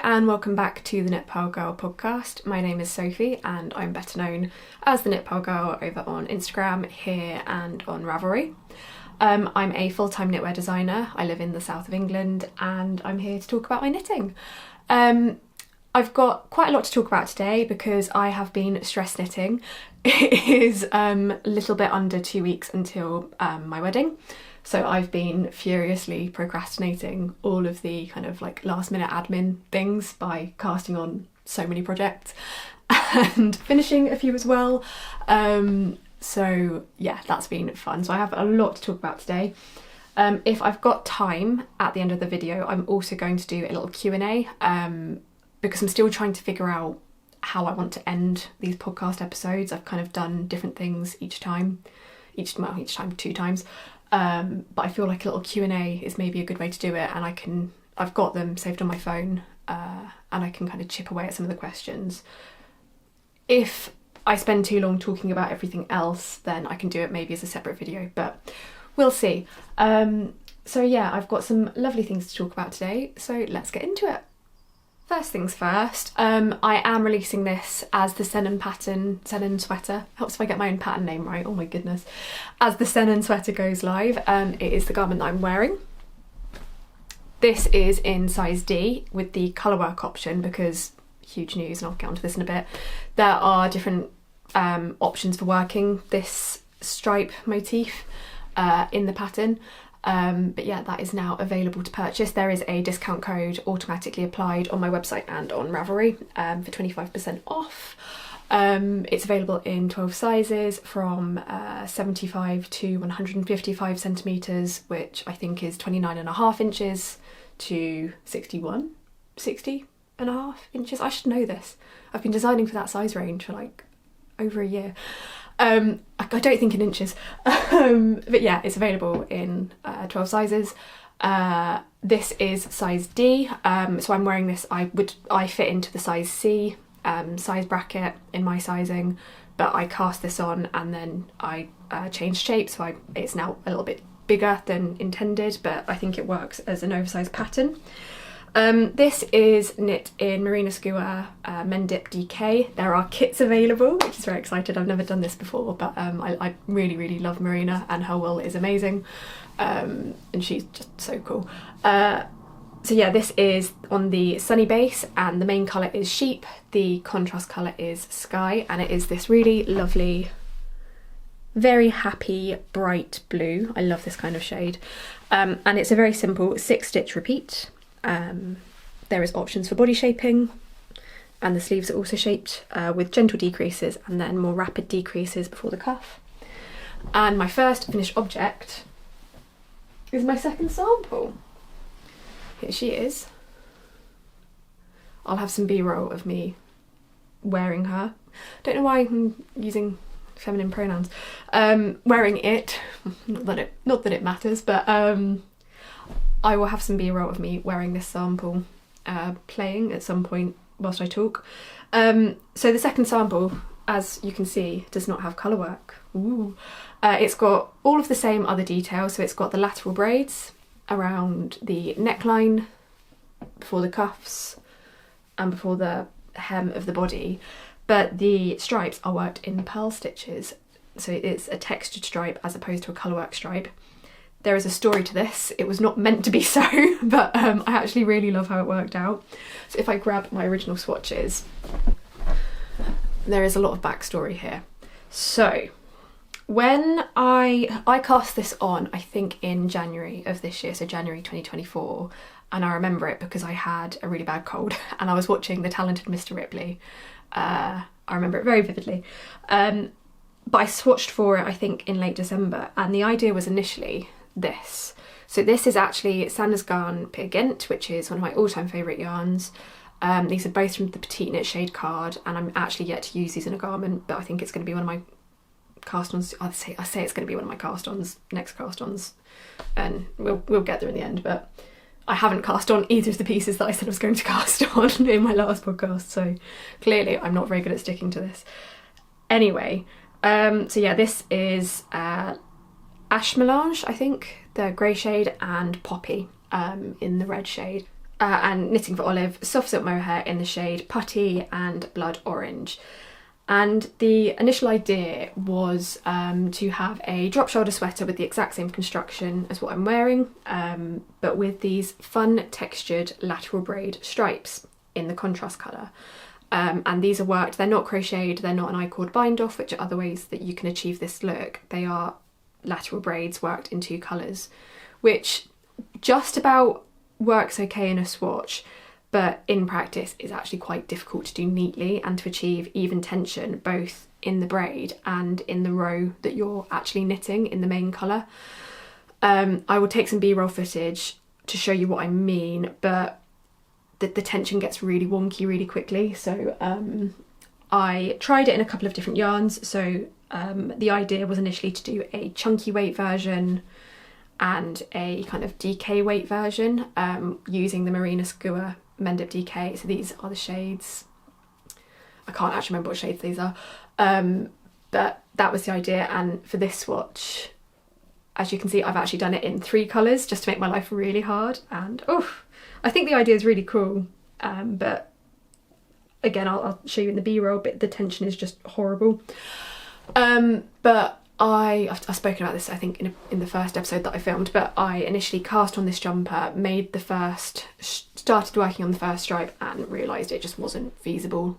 and welcome back to the Knit Purl Girl podcast. My name is Sophie and I'm better known as the Knit Purl Girl over on Instagram, here and on Ravelry. I'm a full-time knitwear designer. I live in the south of England and I'm here to talk about my knitting. I've got quite a lot to talk about today because I have been stress knitting. It is a little bit under 2 weeks until my wedding. So I've been furiously procrastinating all of the kind of like last minute admin things by casting on so many projects and finishing a few as well. So yeah, that's been fun. So I have a lot to talk about today. If I've got time at the end of the video, I'm also going to do a little Q&A because I'm still trying to figure out how I want to end these podcast episodes. I've kind of done different things each time, each time 2 times. But I feel like a little Q&A is maybe a good way to do it, and I've got them saved on my phone, and I can kind of chip away at some of the questions. If I spend too long talking about everything else, then I can do it maybe as a separate video, but we'll see. So yeah, I've got some lovely things to talk about today, so let's get into it. First things first, I am releasing this as the Senon pattern, Senon sweater. Helps if I get my own pattern name right, oh my goodness. As the Senon sweater goes live, it is the garment that I'm wearing. This is in size D with the colourwork option because, huge news, and I'll get onto this in a bit, there are different options for working this stripe motif in the pattern. But yeah, that is now available to purchase. There is a discount code automatically applied on my website and on Ravelry for 25% off. It's available in 12 sizes from 75 to 155 centimetres, which I think is 29.5 inches to 60 and a half inches. I should know this. I've been designing for that size range for like over a year. I don't think in inches, but yeah, it's available in 12 sizes. This is size D, so I'm wearing this. I fit into the size C size bracket in my sizing, but I cast this on and then I changed shape, so it's now a little bit bigger than intended, but I think it works as an oversized pattern. This is knit in Marina Skua Mendip DK. There are kits available, which is very exciting. I've never done this before, but I really love Marina and her wool is amazing, and she's just so cool. So yeah, this is on the sunny base and the main colour is sheep, the contrast colour is sky, and it is this really lovely, very happy bright blue. I love this kind of shade, and it's a very simple 6-stitch repeat. There is options for body shaping, and the sleeves are also shaped with gentle decreases and then more rapid decreases before the cuff. And my first finished object is my second sample. Here she is. I'll have some B-roll of me wearing her. Don't know why I'm using feminine pronouns. Wearing it, not that it matters, but I will have some B-roll of me wearing this sample, playing at some point whilst I talk. So the second sample, as you can see, does not have colour work. Ooh. It's got all of the same other details, so it's got the lateral braids around the neckline, before the cuffs, and before the hem of the body, but the stripes are worked in purl stitches, so it's a textured stripe as opposed to a colourwork stripe. There is a story to this. It was not meant to be so, but I actually really love how it worked out. So if I grab my original swatches, there is a lot of backstory here. So when I cast this on, I think in January of this year, so January 2024, and I remember it because I had a really bad cold and I was watching The Talented Mr. Ripley. I remember it very vividly. But I swatched for it, I think, in late December, and the idea was initially this. So this is actually Sandnes Garn Peer Gynt, which is one of my all-time favourite yarns. These are both from the PetiteKnit shade card, and I'm actually yet to use these in a garment, but I think it's going to be one of my cast-ons. I say it's going to be one of my cast-ons, next cast-ons, and we'll get there in the end, but I haven't cast on either of the pieces that I said I was going to cast on in my last podcast, so clearly I'm not very good at sticking to this. Anyway, so yeah, this is Ash Melange, I think, the grey shade, and Poppy in the red shade. and Knitting for Olive Soft Silk Mohair in the shade Putty and Blood Orange. And the initial idea was to have a drop shoulder sweater with the exact same construction as what I'm wearing, but with these fun textured lateral braid stripes in the contrast colour. And these are worked, they're not crocheted, they're not an I-cord bind off, which are other ways that you can achieve this look. They are lateral braids worked in 2 colours, which just about works okay in a swatch, but in practice is actually quite difficult to do neatly and to achieve even tension both in the braid and in the row that you're actually knitting in the main colour. I will take some B-roll footage to show you what I mean, but the tension gets really wonky really quickly. So I tried it in a couple of different yarns. So the idea was initially to do a chunky weight version and a kind of DK weight version using the Marina Skua Mendip DK. So these are the shades. I can't actually remember what shades these are, but that was the idea. And for this swatch, as you can see, I've actually done it in 3 colours just to make my life really hard. And I think the idea is really cool, but again, I'll show you in the B-roll, but the tension is just horrible. But I've spoken about this, I think, in the first episode that I filmed, but I initially cast on this jumper, started working on the first stripe and realised it just wasn't feasible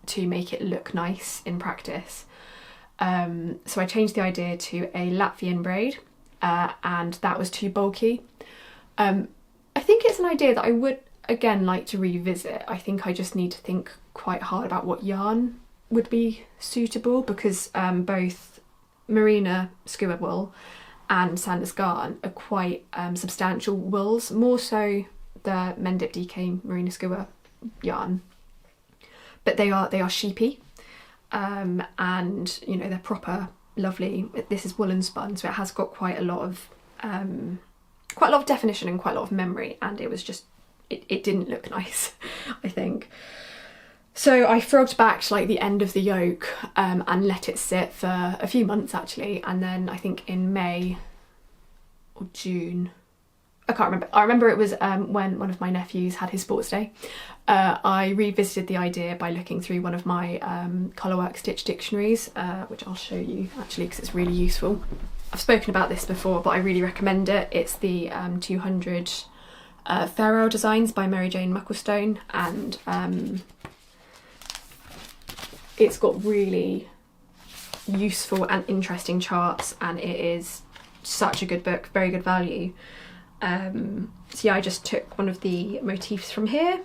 to make it look nice in practice. So I changed the idea to a Latvian braid, and that was too bulky. I think it's an idea that I would, again, like to revisit. I think I just need to think quite hard about what yarn would be suitable, because both Marina Skua wool and Sandnes Garn are quite substantial wools, more so the Mendip DK Marina Skua yarn, but they are sheepy, and you know, they're proper lovely. This is woolen spun, so it has got quite a lot of definition and quite a lot of memory, and it was just it didn't look nice, I think. So I frogged back to like the end of the yoke and let it sit for a few months actually, and then I think in May or June, I can't remember. I remember it was when one of my nephews had his sports day. I revisited the idea by looking through one of my colourwork stitch dictionaries, which I'll show you actually because it's really useful. I've spoken about this before, but I really recommend it. It's the 200 Pharaoh designs by Mary Jane Mucklestone, and it's got really useful and interesting charts, and it is such a good book, very good value. So yeah, I just took one of the motifs from here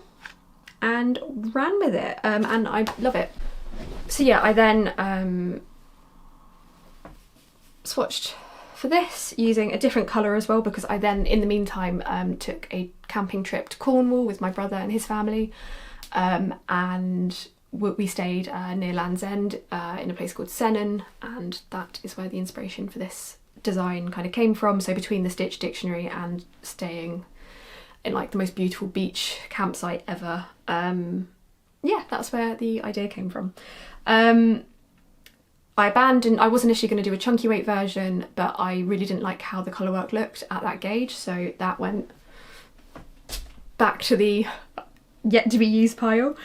and ran with it, and I love it. So yeah, I then swatched for this using a different colour as well, because I then in the meantime took a camping trip to Cornwall with my brother and his family, and we stayed near Land's End in a place called Senon, and that is where the inspiration for this design kind of came from. So between the stitch dictionary and staying in like the most beautiful beach campsite ever, yeah, that's where the idea came from. I was initially going to do a chunky weight version, but I really didn't like how the colourwork looked at that gauge, so that went back to the yet to be used pile.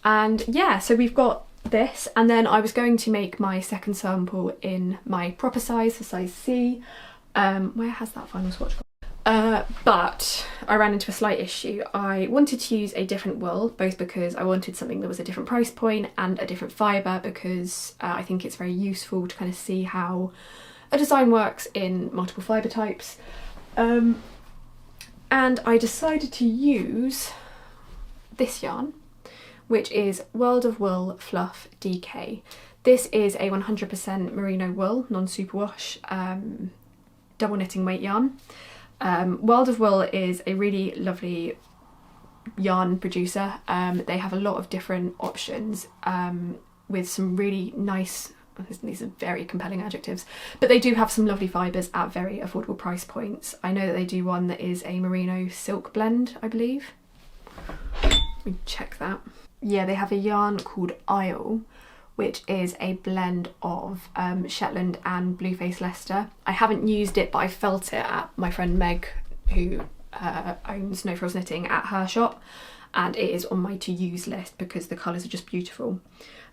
And yeah, so we've got this, and then I was going to make my second sample in my proper size, the size C. Where has that final swatch gone? But I ran into a slight issue. I wanted to use a different wool, both because I wanted something that was a different price point and a different fibre, because I think it's very useful to kind of see how a design works in multiple fibre types. And I decided to use this yarn, which is World of Wool Fluff DK. This is a 100% merino wool, non-superwash, double knitting weight yarn. World of Wool is a really lovely yarn producer. They have a lot of different options with some really nice, these are very compelling adjectives, but they do have some lovely fibres at very affordable price points. I know that they do one that is a merino silk blend, I believe. Let me check that. Yeah, they have a yarn called Isle, which is a blend of Shetland and Blueface Leicester. I haven't used it, but I felt it at my friend Meg, who owns No Frills Knitting at her shop, and it is on my to-use list because the colours are just beautiful.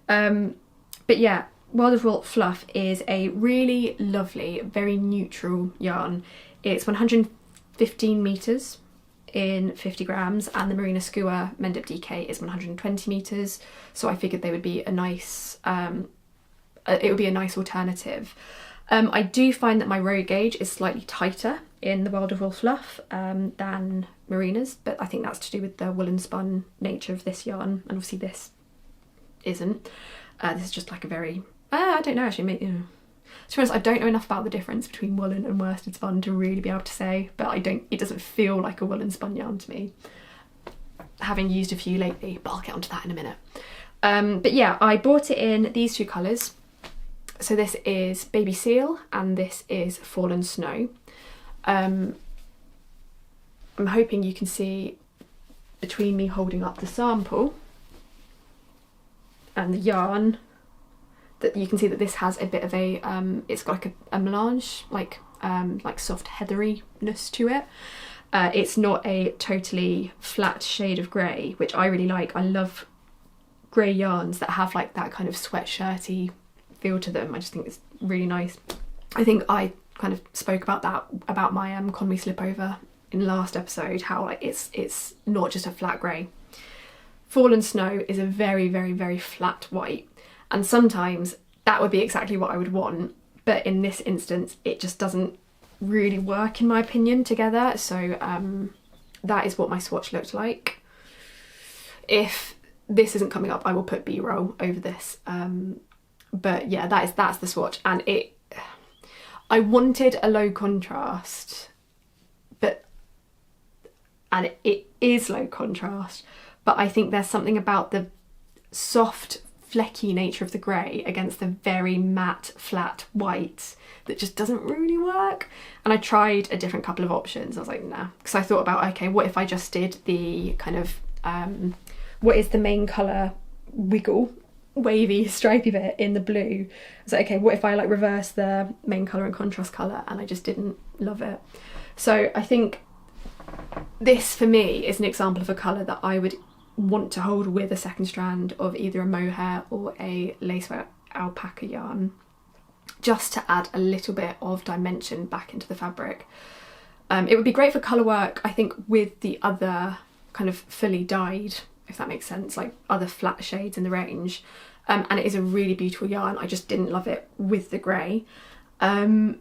But yeah, Wool Fluff is a really lovely, very neutral yarn. It's 115 metres in 50 grams, and the Marina Skua Mendip DK is 120 metres, so I figured they would be a nice it would be a nice alternative. I do find that my row gauge is slightly tighter in the Wool Fluff than Marina's, but I think that's to do with the woolen spun nature of this yarn, and obviously this isn't. This is just like a very, I don't know actually, to be honest, I don't know enough about the difference between woolen and worsted spun to really be able to say, but it doesn't feel like a woolen spun yarn to me, having used a few lately, but I'll get onto that in a minute. But yeah, I bought it in these two colours. So this is Baby Seal and this is Fallen Snow. I'm hoping you can see between me holding up the sample and the yarn that you can see that this has a bit of a it's got like a melange, like soft heatheriness to it. It's not a totally flat shade of grey, which I really like. I love grey yarns that have like that kind of sweatshirty feel to them. I just think it's really nice. I think I kind of spoke about that, about my Conwy slipover in the last episode, how like it's not just a flat grey. Fallen Snow is a very, very, very flat white, and sometimes that would be exactly what I would want, but in this instance it just doesn't really work in my opinion together. So that is what my swatch looked like. If this isn't coming up, I will put B-roll over this, but yeah, that's the swatch, and I wanted a low contrast, and it is low contrast, but I think there's something about the soft flecky nature of the grey against the very matte flat white that just doesn't really work. And I tried a different couple of options. I was like, nah, because I thought about, okay, what if I just did the kind of what is the main colour wiggle wavy stripy bit in the blue. I was like, okay, what if I like reverse the main colour and contrast colour? And I just didn't love it. So I think this for me is an example of a colour that I would want to hold with a second strand of either a mohair or a lace alpaca yarn, just to add a little bit of dimension back into the fabric. It would be great for colour work, I think, with the other kind of fully dyed, if that makes sense, like other flat shades in the range. And it is a really beautiful yarn. I just didn't love it with the grey. So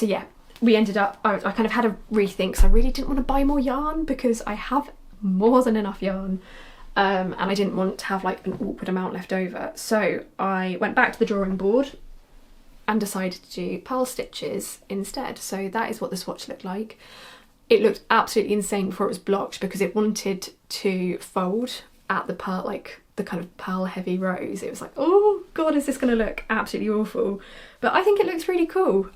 yeah, we ended up, I kind of had a rethink, so I really didn't want to buy more yarn because I have more than enough yarn, and I didn't want to have like an awkward amount left over. So I went back to the drawing board and decided to do purl stitches instead. So that is what the swatch looked like. It looked absolutely insane before it was blocked because it wanted to fold at the purl, like the kind of purl heavy rows. It was like, oh god, is this going to look absolutely awful? But I think it looks really cool.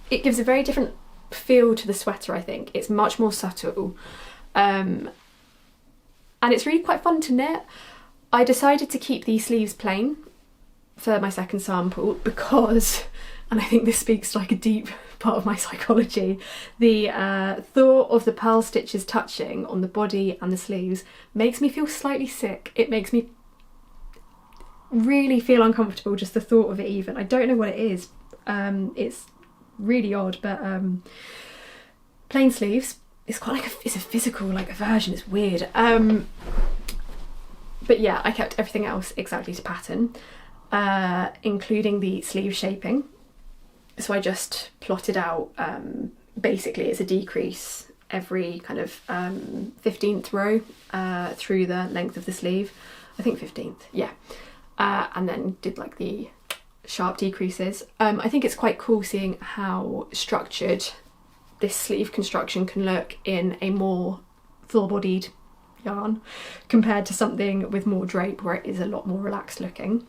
It gives a very different feel to the sweater, I think. It's much more subtle. And it's really quite fun to knit. I decided to keep these sleeves plain for my second sample because, and I think this speaks to like a deep part of my psychology, the thought of the purl stitches touching on the body and the sleeves makes me feel slightly sick. It makes me really feel uncomfortable, just the thought of it even. I don't know what it is. It's really odd, but plain sleeves, it's quite like it's a physical like aversion. It's weird. But yeah, I kept everything else exactly to pattern, including the sleeve shaping. So I just plotted out, basically it's a decrease every kind of 15th row through the length of the sleeve. I think 15th, yeah. And then did like the sharp decreases. I think it's quite cool seeing how structured this sleeve construction can look in a more full-bodied yarn compared to something with more drape where it is a lot more relaxed looking.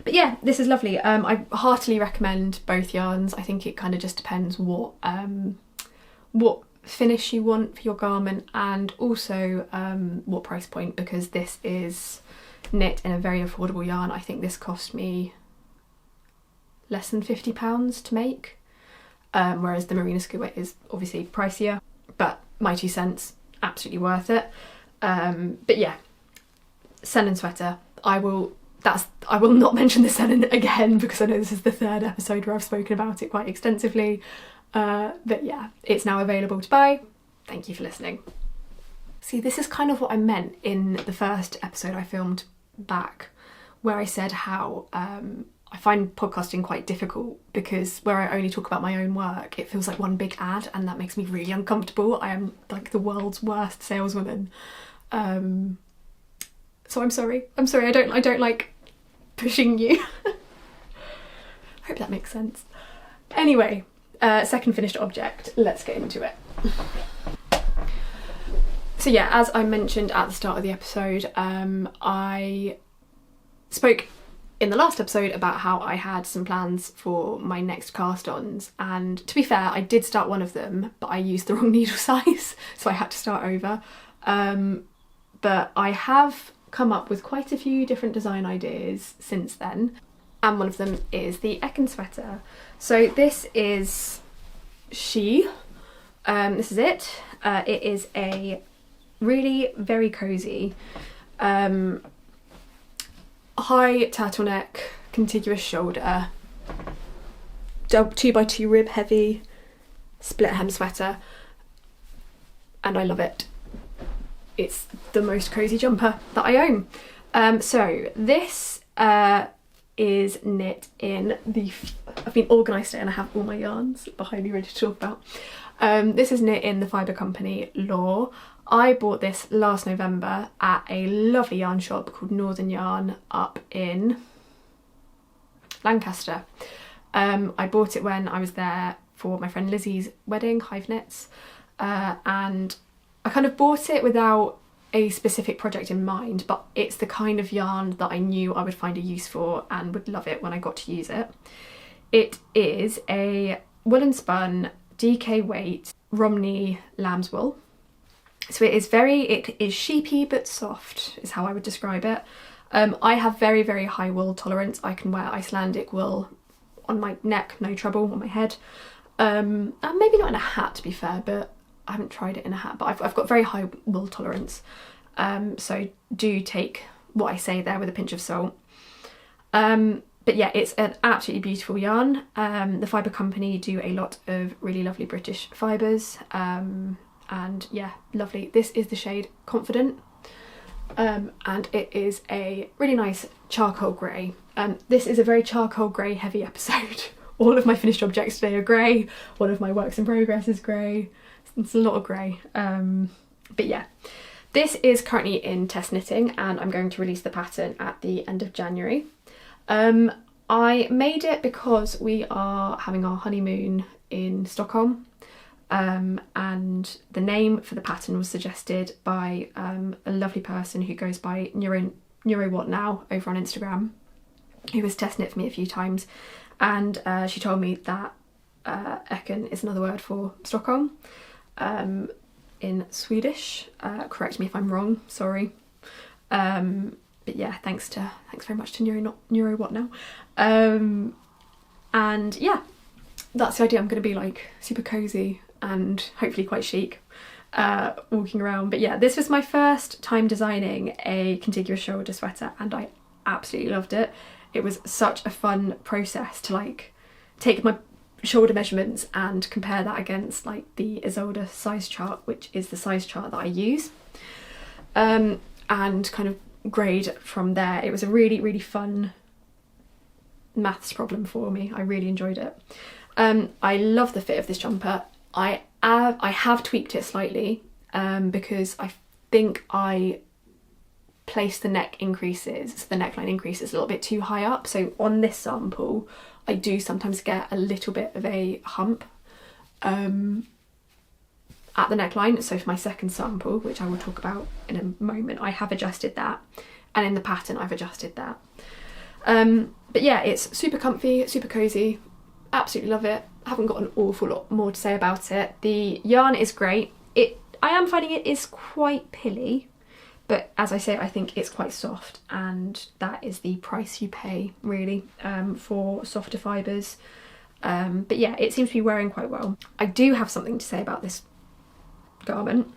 But yeah, this is lovely. I heartily recommend both yarns. I think it kind of just depends what finish you want for your garment, and also what price point, because this is knit in a very affordable yarn. I think this cost me less than £50 to make. whereas the Marina Skua is obviously pricier, but my 2 cents, absolutely worth it. But yeah, Senon sweater. I will not mention the Senon again because I know this is the 3rd episode where I've spoken about it quite extensively. But yeah, it's now available to buy. Thank you for listening. See, this is kind of what I meant in the first episode I filmed back, where I said how I find podcasting quite difficult because where I only talk about my own work, it feels like one big ad, and that makes me really uncomfortable. I am like the world's worst saleswoman. So I'm sorry. I don't like pushing you. Hope that makes sense. Anyway, second finished object. Let's get into it. So yeah, as I mentioned at the start of the episode, I spoke in the last episode about how I had some plans for my next cast-ons, and to be fair, I did start one of them, but I used the wrong needle size, so I had to start over. But I have come up with quite a few different design ideas since then, and one of them is the Ekin sweater. So this is this is it. It is a really very cozy high turtleneck, contiguous shoulder, 2x2 rib heavy split hem sweater, and I love it. It's the most cozy jumper that I own. So this is knit in the, I've been organised today and I have all my yarns behind me ready to talk about. This is knit in the fibre company Law. I bought this last November at a lovely yarn shop called Northern Yarn up in Lancaster. I bought it when I was there for my friend Lizzie's wedding, Hive Knits, and I kind of bought it without a specific project in mind, but it's the kind of yarn that I knew I would find a use for and would love it when I got to use it. It is a wool and spun DK weight Romney lamb's wool. So it is sheepy but soft is how I would describe it. I have very, very high wool tolerance. I can wear Icelandic wool on my neck, no trouble, on my head. And maybe not in a hat to be fair, but I haven't tried it in a hat, but I've got very high wool tolerance. So do take what I say there with a pinch of salt. But yeah, it's an absolutely beautiful yarn. The fibre company do a lot of really lovely British fibres. And yeah, lovely. This is the shade Confident, and it is a really nice charcoal grey. This is a very charcoal grey heavy episode. All of my finished objects today are grey. One of my works in progress is grey. It's a lot of grey. But yeah, this is currently in test knitting and I'm going to release the pattern at the end of January. I made it because we are having our honeymoon in Stockholm. And the name for the pattern was suggested by a lovely person who goes by Neuro What Now over on Instagram, who has test knit for me a few times, and she told me that Ekin is another word for Stockholm in Swedish. Correct me if I'm wrong, sorry. But yeah, thanks very much to Neuro What Now. And yeah, that's the idea. I'm going to be like super cozy and hopefully quite chic walking around. But yeah, this was my first time designing a contiguous shoulder sweater and I absolutely loved it. It was such a fun process to like take my shoulder measurements and compare that against like the Isolde size chart, which is the size chart that I use, and kind of grade from there. It was a really, really fun maths problem for me. I really enjoyed it. I love the fit of this jumper. I have tweaked it slightly because I think I placed the neck increases, so the neckline increases a little bit too high up. So on this sample, I do sometimes get a little bit of a hump at the neckline. So for my second sample, which I will talk about in a moment, I have adjusted that. And in the pattern, I've adjusted that. But yeah, it's super comfy, super cozy. Absolutely love it. I haven't got an awful lot more to say about it. The yarn is great. I am finding it is quite pilly, but as I say, I think it's quite soft, and that is the price you pay really for softer fibres. But yeah, it seems to be wearing quite well. I do have something to say about this garment,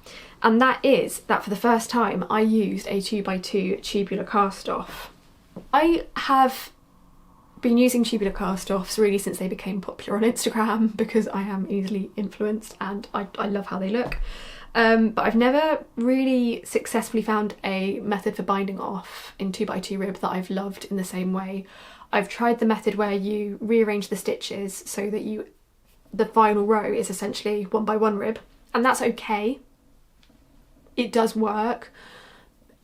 and that is that for the first time I used a 2x2 tubular cast off. I have been using tubular cast offs really since they became popular on Instagram because I am easily influenced and I love how they look. But I've never really successfully found a method for binding off in 2x2 rib that I've loved in the same way. I've tried the method where you rearrange the stitches so that the final row is essentially 1x1 rib, and that's okay. It does work.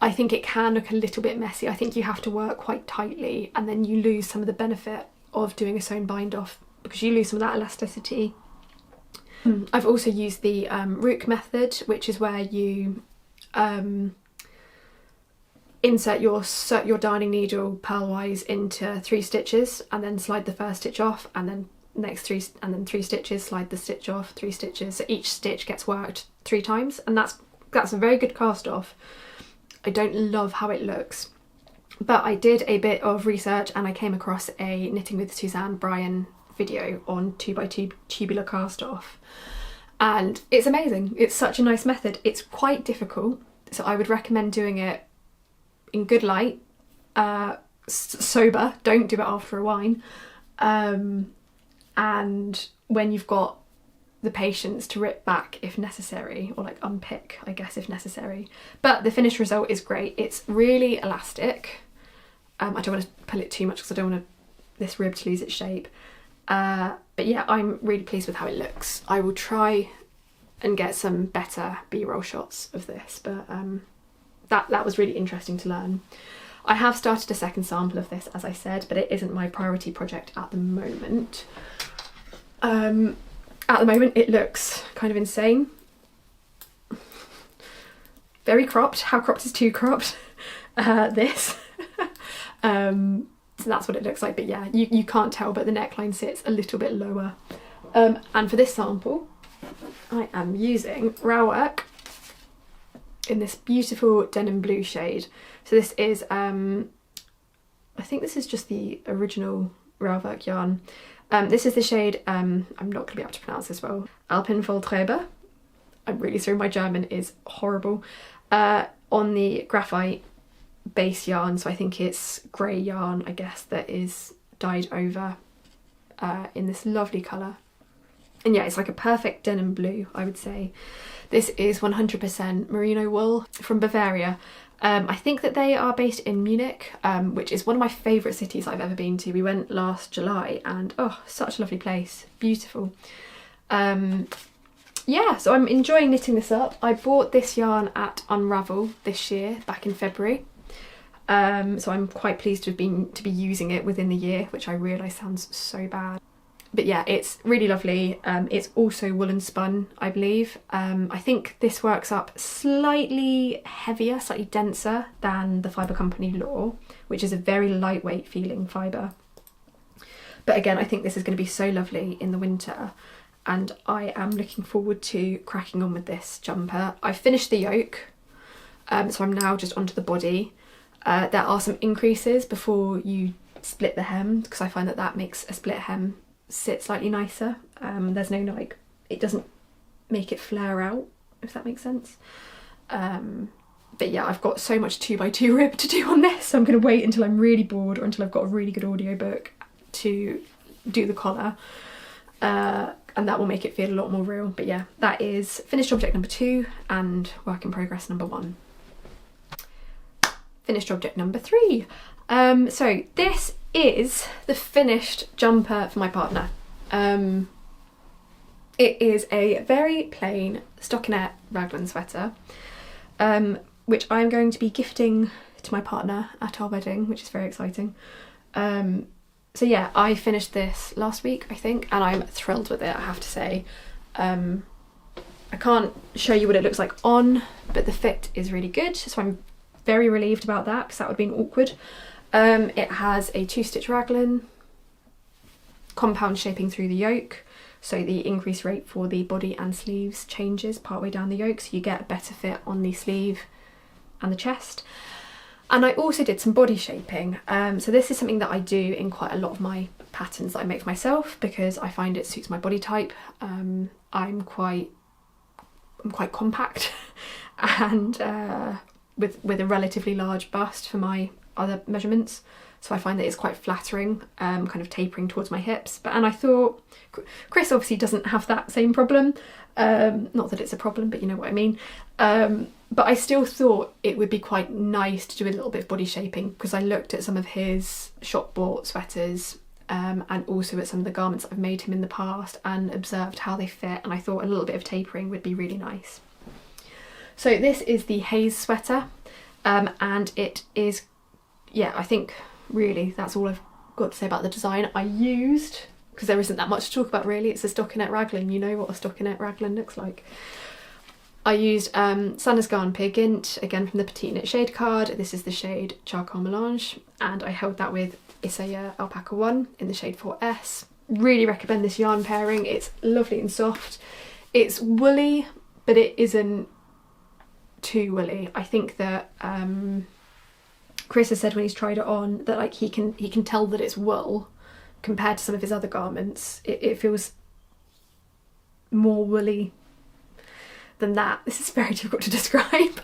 I think it can look a little bit messy. I think you have to work quite tightly and then you lose some of the benefit of doing a sewn bind off because you lose some of that elasticity. I've also used the Rook method, which is where you insert your darning needle purlwise into 3 stitches and then slide the first stitch off, and then next 3 stitches, slide the stitch off, 3 stitches. So each stitch gets worked 3 times, and that's a very good cast off. I don't love how it looks, but I did a bit of research and I came across a Knitting with Suzanne Bryan video on 2x2 tubular cast off, and it's amazing. It's such a nice method. It's quite difficult, so I would recommend doing it in good light, sober, don't do it after a wine, and when you've got the patience to rip back if necessary, or like unpick, I guess, if necessary. But the finished result is great. It's really elastic. I don't want to pull it too much because I don't want this rib to lose its shape. But yeah, I'm really pleased with how it looks. I will try and get some better B-roll shots of this, but that was really interesting to learn. I have started a second sample of this, as I said, but it isn't my priority project at the moment. At the moment it looks kind of insane. Very cropped. How cropped is too cropped? This. So that's what it looks like, but yeah, you can't tell, but the neckline sits a little bit lower. And for this sample, I am using Rowwork in this beautiful denim blue shade. So this is, I think this is just the original Rowwork yarn. This is the shade, I'm not going to be able to pronounce this well, Alpenvolltreiber. I'm really sorry, my German is horrible. On the graphite base yarn, so I think it's grey yarn, I guess, that is dyed over in this lovely colour. And yeah, it's like a perfect denim blue, I would say. This is 100% merino wool from Bavaria. I think that they are based in Munich, which is one of my favourite cities I've ever been to. We went last July and oh, such a lovely place, beautiful. Yeah, so I'm enjoying knitting this up. I bought this yarn at Unravel this year, back in February. So I'm quite pleased to be using it within the year, which I realise sounds so bad. But yeah, it's really lovely. It's also woolen spun, I believe. I think this works up slightly heavier, slightly denser than the Fibre Company Law, which is a very lightweight feeling fibre. But again, I think this is going to be so lovely in the winter, and I am looking forward to cracking on with this jumper. I've finished the yoke, so I'm now just onto the body. There are some increases before you split the hem, because I find that makes a split hem sit slightly nicer. There's no, like, it doesn't make it flare out, if that makes sense. But yeah, I've got so much 2x2 rib to do on this, so I'm going to wait until I'm really bored or until I've got a really good audiobook to do the collar, and that will make it feel a lot more real. But yeah, that is finished object number 2 and work in progress number 1. Finished object number 3. So this is the finished jumper for my partner. It is a very plain stockinette raglan sweater, which I'm going to be gifting to my partner at our wedding, which is very exciting. So yeah, I finished this last week, I think, and I'm thrilled with it, I have to say. I can't show you what it looks like on, but the fit is really good, so I'm very relieved about that, because that would have been awkward. It has a 2-stitch raglan, compound shaping through the yoke, so the increase rate for the body and sleeves changes partway down the yoke, so you get a better fit on the sleeve and the chest. And I also did some body shaping. So this is something that I do in quite a lot of my patterns that I make for myself because I find it suits my body type. I'm quite compact and with a relatively large bust for my other measurements. So I find that it's quite flattering, kind of tapering towards my hips. And I thought, Chris obviously doesn't have that same problem. Not that it's a problem, but you know what I mean. But I still thought it would be quite nice to do a little bit of body shaping because I looked at some of his shop bought sweaters and also at some of the garments I've made him in the past and observed how they fit, and I thought a little bit of tapering would be really nice. So this is the Haze sweater, and it is, yeah, I think really that's all I've got to say about the design. I used, because there isn't that much to talk about really, it's a stockinette raglan. You know what a stockinette raglan looks like. I used Sandnes Garn Peer Gynt, again from the PetiteKnit shade card. This is the shade Charcoal Melange, and I held that with Isaya Alpaca 1 in the shade 4S. Really recommend this yarn pairing. It's lovely and soft. It's woolly, but it isn't too woolly. I think that Chris has said when he's tried it on that like he can tell that it's wool compared to some of his other garments. It feels more woolly than that. This is very difficult to describe.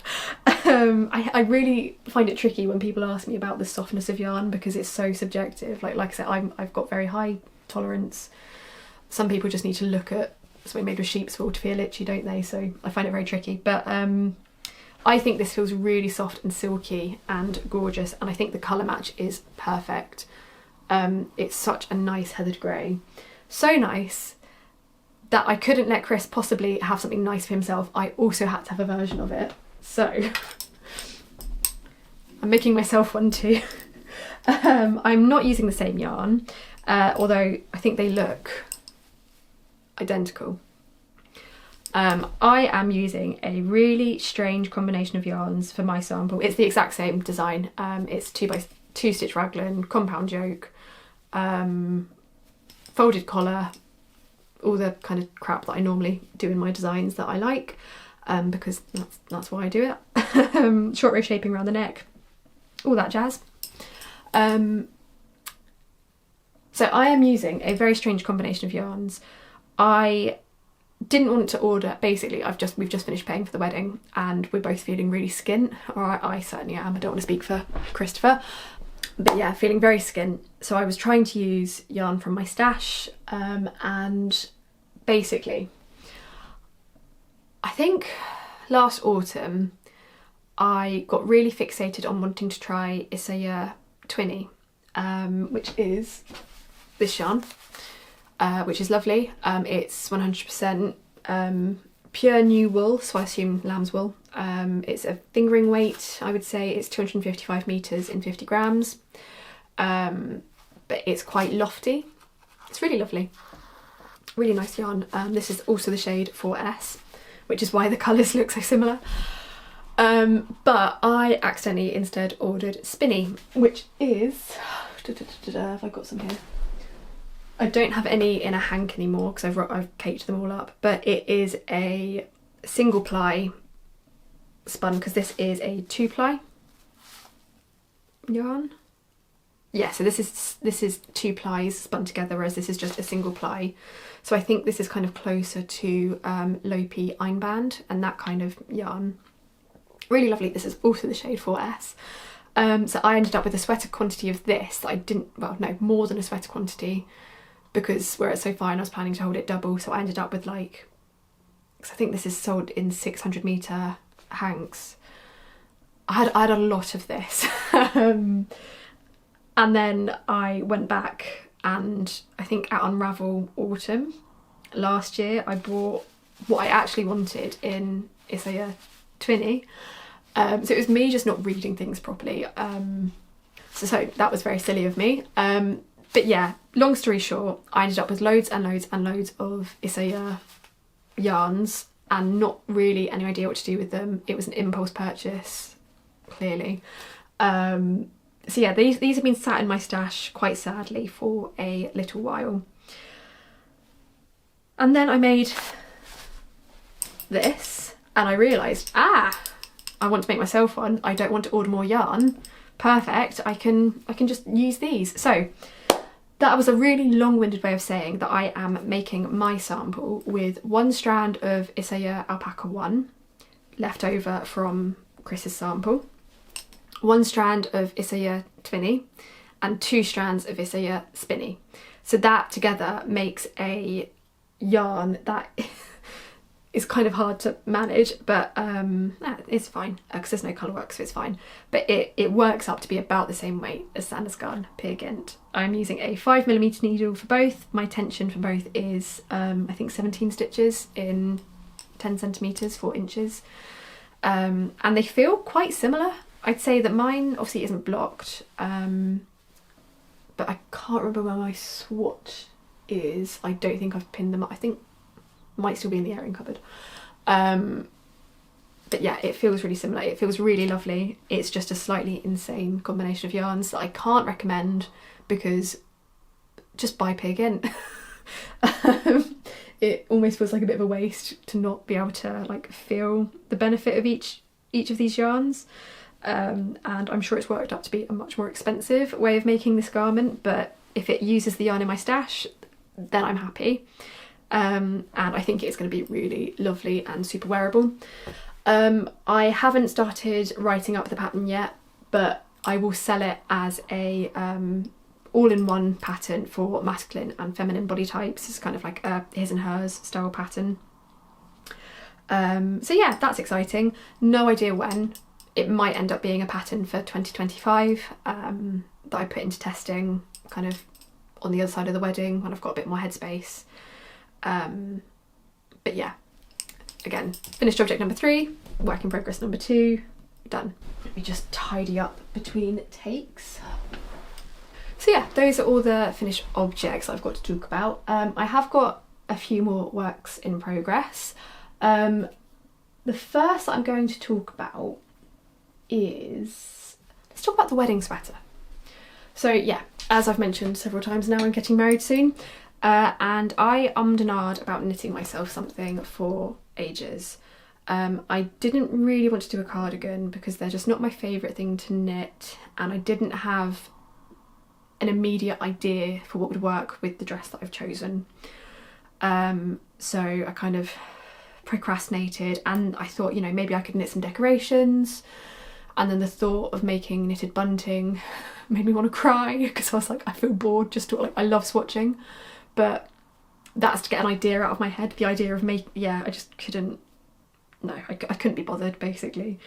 I really find it tricky when people ask me about the softness of yarn because it's so subjective. Like I said, I've got very high tolerance. Some people just need to look at something made with sheep's wool to feel itchy, don't they? So I find it very tricky. But I think this feels really soft and silky and gorgeous, and I think the colour match is perfect. It's such a nice heathered grey. So nice that I couldn't let Chris possibly have something nice for himself. I also had to have a version of it. So I'm making myself one too. I'm not using the same yarn, although I think they look identical. I am using a really strange combination of yarns for my sample. It's the exact same design. It's 2x2 stitch raglan, compound yoke, folded collar, all the kind of crap that I normally do in my designs that I like, because that's why I do it. Short row shaping around the neck, all that jazz. So I am using a very strange combination of yarns. I didn't want to order, basically we've just finished paying for the wedding and we're both feeling really skint, or I certainly am, I don't want to speak for Christopher, but yeah, feeling very skint. So I was trying to use yarn from my stash, and basically I think last autumn I got really fixated on wanting to try Isaya Twinny, which is this yarn, which is lovely. It's 100% pure new wool, so I assume lamb's wool. It's a fingering weight, I would say it's 255 meters in 50 grams, but it's quite lofty. It's really lovely, really nice yarn. This is also the shade 4S, which is why the colours look so similar. But I accidentally instead ordered Spinny, which is, have I got some here? I don't have any in a hank anymore because I've caked them all up, but it is a single ply spun, because this is a 2-ply yarn. Yeah, so this is 2 plies spun together, whereas this is just a single ply. So I think this is kind of closer to Lopi Einband and that kind of yarn. Really lovely. This is also the shade 4S. So I ended up with a sweater quantity of this that I didn't, well no, more than a sweater quantity, because where it's so fine I was planning to hold it double, so I ended up with like, because I think this is sold in 600 metre hanks. I had a lot of this. And then I went back and I think at Unravel Autumn last year I bought what I actually wanted in Isaya Twinny. So it was me just not reading things properly. So that was very silly of me. But yeah, long story short, I ended up with loads and loads and loads of Isaya yarns and not really any idea what to do with them. It was an impulse purchase, clearly. So yeah, these have been sat in my stash quite sadly for a little while. And then I made this and I realised, I want to make myself one, I don't want to order more yarn, perfect, I can just use these. So that was a really long-winded way of saying that I am making my sample with 1 strand of Isaya Alpaca 1 left over from Chris's sample, 1 strand of Isaya Twinny, and 2 strands of Isaya Spinny. So that together makes a yarn that is kind of hard to manage, but it's fine because there's no colour work, so it's fine. But it works up to be about the same weight as Sandnes Garn Peer Gynt. I'm using a 5mm needle for both. My tension for both is I think 17 stitches in 10 centimetres, 4 inches. And they feel quite similar. I'd say that mine obviously isn't blocked, but I can't remember where my swatch is. I don't think I've pinned them up. I think it might still be in the airing cupboard. But yeah, it feels really similar. It feels really lovely. It's just a slightly insane combination of yarns that I can't recommend, because just buy Peer Gynt. It almost feels like a bit of a waste to not be able to like feel the benefit of each of these yarns. And I'm sure it's worked up to be a much more expensive way of making this garment, but if it uses the yarn in my stash, then I'm happy. And I think it's going to be really lovely and super wearable. I haven't started writing up the pattern yet, but I will sell it as a all-in-one pattern for masculine and feminine body types. It's kind of like a his and hers style pattern. So yeah, that's exciting. No idea when. It might end up being a pattern for 2025 that I put into testing kind of on the other side of the wedding when I've got a bit more headspace. But yeah, again, finished object number 3, work in progress number 2, done. Let me just tidy up between takes. So yeah, those are all the finished objects I've got to talk about. I have got a few more works in progress. The first that I'm going to talk about is, let's talk about the wedding sweater. So yeah, as I've mentioned several times now, I'm getting married soon, and I ummed and ahed about knitting myself something for ages. I didn't really want to do a cardigan because they're just not my favourite thing to knit, and I didn't have an immediate idea for what would work with the dress that I've chosen. So I kind of procrastinated, and I thought, you know, maybe I could knit some decorations, and then the thought of making knitted bunting made me want to cry because I was like, I feel bored just to, like, I love swatching, but that's to get an idea out of my head. The idea of I just couldn't, I couldn't be bothered basically.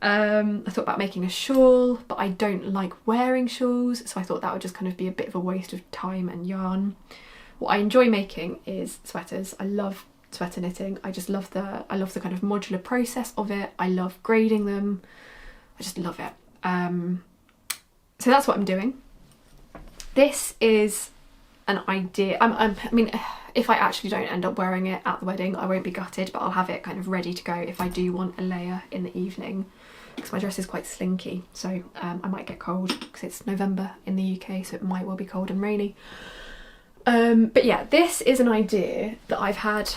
I thought about making a shawl, but I don't like wearing shawls, so I thought that would just kind of be a bit of a waste of time and yarn. What I enjoy making is sweaters. I love sweater knitting. I just love the kind of modular process of it. I love grading them. I just love it. So that's what I'm doing. This is an idea. I mean, if I actually don't end up wearing it at the wedding, I won't be gutted, but I'll have it kind of ready to go if I do want a layer in the evening, because my dress is quite slinky, so I might get cold because it's November in the UK, so it might well be cold and rainy. But yeah, this is an idea that I've had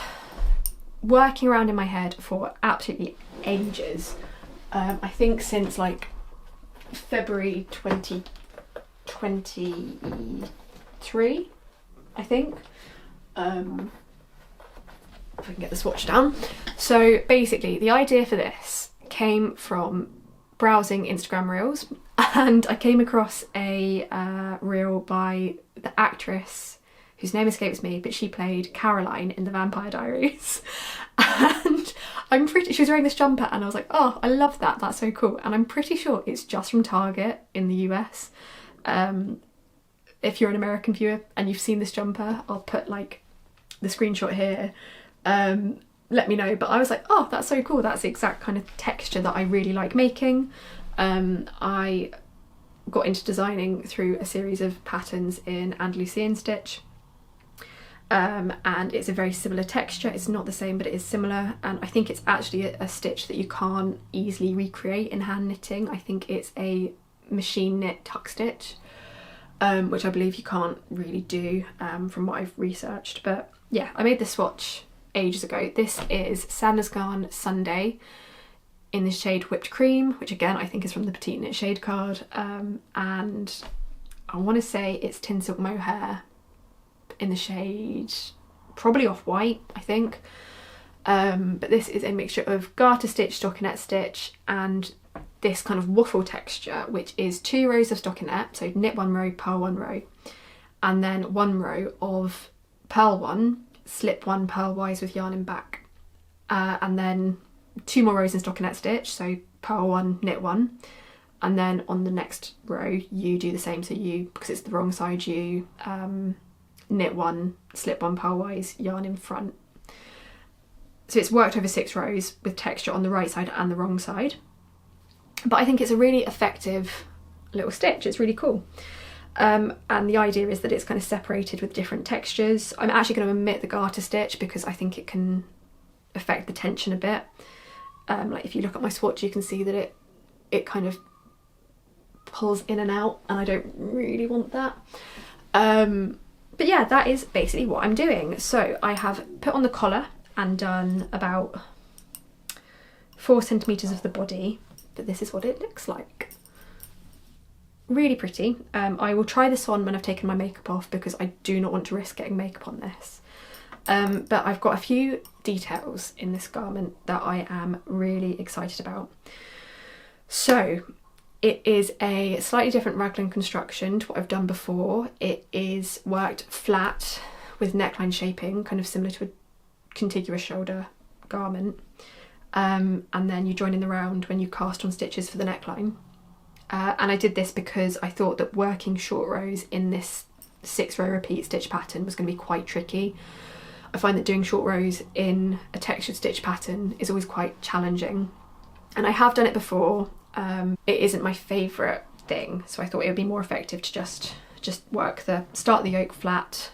working around in my head for absolutely ages. I think since like February 2023, I think. If I can get the swatch down. So basically the idea for this came from browsing Instagram reels, and I came across a reel by the actress whose name escapes me, but she played Caroline in the Vampire Diaries. And she was wearing this jumper, and I was like, oh, I love that, that's so cool. And I'm pretty sure it's just from Target in the US. If you're an American viewer and you've seen this jumper, I'll put like the screenshot here. Let me know. But I was like, oh, that's so cool. That's the exact kind of texture that I really like making. I got into designing through a series of patterns in Andalusian stitch. And it's a very similar texture. It's not the same, but it is similar. And I think it's actually a stitch that you can't easily recreate in hand knitting. I think it's a machine knit tuck stitch, which I believe you can't really do from what I've researched. But yeah, I made this swatch ages ago. This is Sandnes Garn Sunday in the shade Whipped Cream, which again I think is from the PetiteKnit shade card, and I want to say it's Tin Silk Mohair in the shade probably Off-White, I think. But this is a mixture of garter stitch, stockinette stitch, and this kind of waffle texture, which is 2 rows of stockinette, so knit 1 row, purl 1 row, and then 1 row of purl 1, slip 1 purlwise with yarn in back, and then 2 more rows in stockinette stitch, so purl 1, knit 1, and then on the next row you do the same, so you, because it's the wrong side, you knit 1, slip 1 purlwise, yarn in front. So it's worked over 6 rows with texture on the right side and the wrong side. But I think it's a really effective little stitch, it's really cool. And the idea is that it's kind of separated with different textures. I'm actually going to omit the garter stitch because I think it can affect the tension a bit. Like if you look at my swatch, you can see that it kind of pulls in and out, and I don't really want that. But yeah, that is basically what I'm doing. So I have put on the collar and done about 4 centimetres of the body, but this is what it looks like. Really pretty. I will try this on when I've taken my makeup off because I do not want to risk getting makeup on this. But I've got a few details in this garment that I am really excited about. So it is a slightly different raglan construction to what I've done before. It is worked flat with neckline shaping, kind of similar to a contiguous shoulder garment. And then you join in the round when you cast on stitches for the neckline. And I did this because I thought that working short rows in this 6-row repeat stitch pattern was going to be quite tricky. I find that doing short rows in a textured stitch pattern is always quite challenging. And I have done it before. It isn't my favourite thing, so I thought it would be more effective to just start the yoke flat.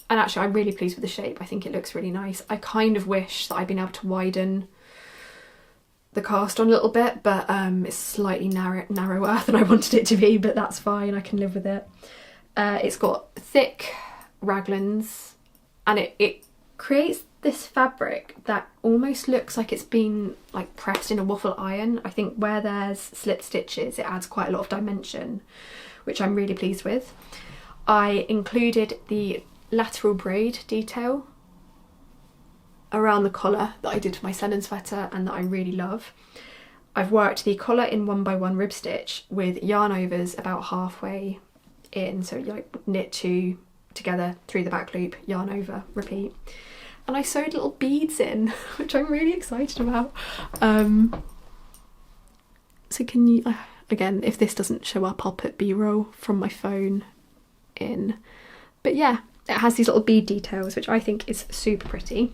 And actually I'm really pleased with the shape. I think it looks really nice. I kind of wish that I'd been able to widen the cast on a little bit, but it's slightly narrower than I wanted it to be, but that's fine, I can live with it. It's got thick raglans, and it creates this fabric that almost looks like it's been like pressed in a waffle iron. I think where there's slip stitches, it adds quite a lot of dimension, which I'm really pleased with. I included the lateral braid detail around the collar that I did for my Senon sweater and that I really love. I've worked the collar in 1x1 rib stitch with yarn overs about halfway in, so you like knit 2 together through the back loop, yarn over, repeat. And I sewed little beads in, which I'm really excited about. So can you, again, if this doesn't show up, I'll put B-roll from my phone in. But yeah, it has these little bead details, which I think is super pretty.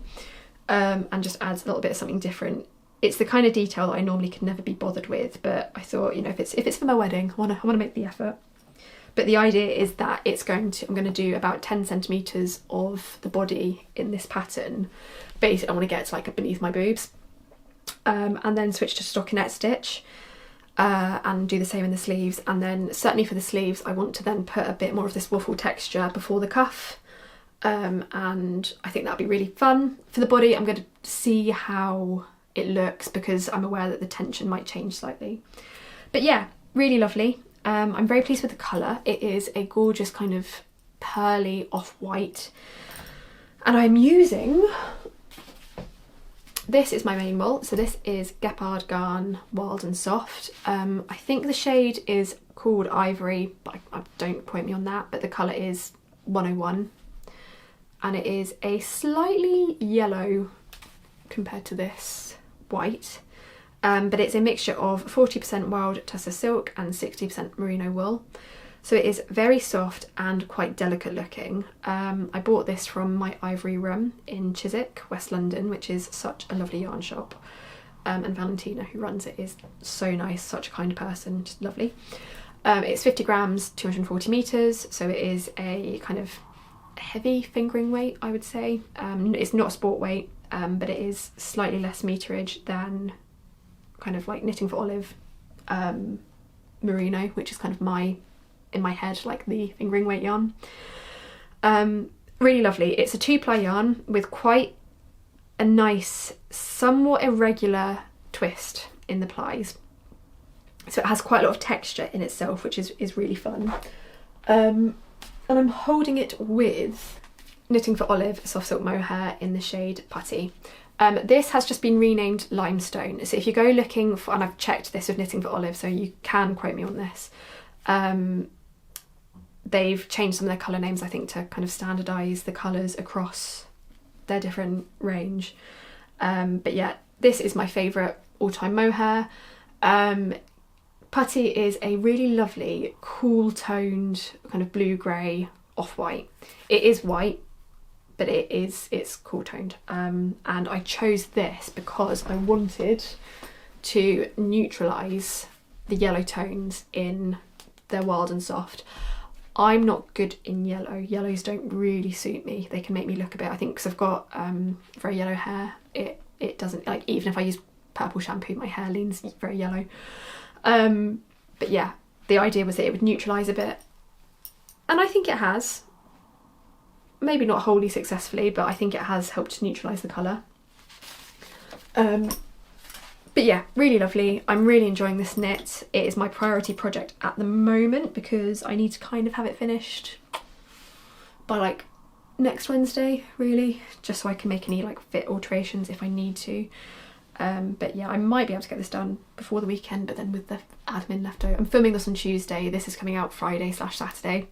And just adds a little bit of something different. It's the kind of detail that I normally could never be bothered with, but I thought, you know, if it's for my wedding, I want to make the effort. But the idea is that I'm going to do about 10 centimetres of the body in this pattern. Basically, I want to get to like beneath my boobs, and then switch to stockinette stitch, and do the same in the sleeves. And then certainly for the sleeves, I want to then put a bit more of this waffle texture before the cuff. And I think that'll be really fun. For the body, I'm going to see how it looks because I'm aware that the tension might change slightly. But yeah, really lovely. I'm very pleased with the colour. It is a gorgeous kind of pearly off-white. And I'm using, this is my main wool. So this is Gepard Garn Wild and Soft. I think the shade is called Ivory, but don't quote me on that. But the colour is 101. And it is a slightly yellow compared to this white, but it's a mixture of 40% wild tussar silk and 60% merino wool, so it is very soft and quite delicate looking. I bought this from my Ivory Room in Chiswick, West London, which is such a lovely yarn shop, and Valentina, who runs it, is so nice, such a kind person, just lovely. It's 50 grams, 240 meters, so it is a kind of heavy fingering weight, I would say. It's not a sport weight, but it is slightly less meterage than kind of like Knitting for Olive merino, which is kind of in my head like the fingering weight yarn. Really lovely. It's a 2-ply yarn with quite a nice, somewhat irregular twist in the plies. So it has quite a lot of texture in itself, which is really fun. And I'm holding it with Knitting for Olive Soft Silk Mohair in the shade Putty. This has just been renamed Limestone. So if you go looking for, and I've checked this with Knitting for Olive, so you can quote me on this. They've changed some of their colour names, I think, to kind of standardise the colours across their different range. But yeah, this is my favourite all-time mohair. Putty is a really lovely, cool toned kind of blue-grey off-white. It is white, but it's cool toned. And I chose this because I wanted to neutralise the yellow tones in their Wild and Soft. I'm not good in yellow. Yellows don't really suit me. They can make me look a bit, I think, because I've got very yellow hair. It doesn't, like, even if I use purple shampoo, my hair leans very yellow. But yeah, the idea was that it would neutralise a bit. And I think it has. Maybe not wholly successfully, but I think it has helped neutralise the colour. But yeah, really lovely. I'm really enjoying this knit. It is my priority project at the moment because I need to kind of have it finished by like next Wednesday, really, just so I can make any like fit alterations if I need to. But yeah, I might be able to get this done before the weekend, but then with the admin left over. I'm filming this on Tuesday. This is coming out Friday/Saturday.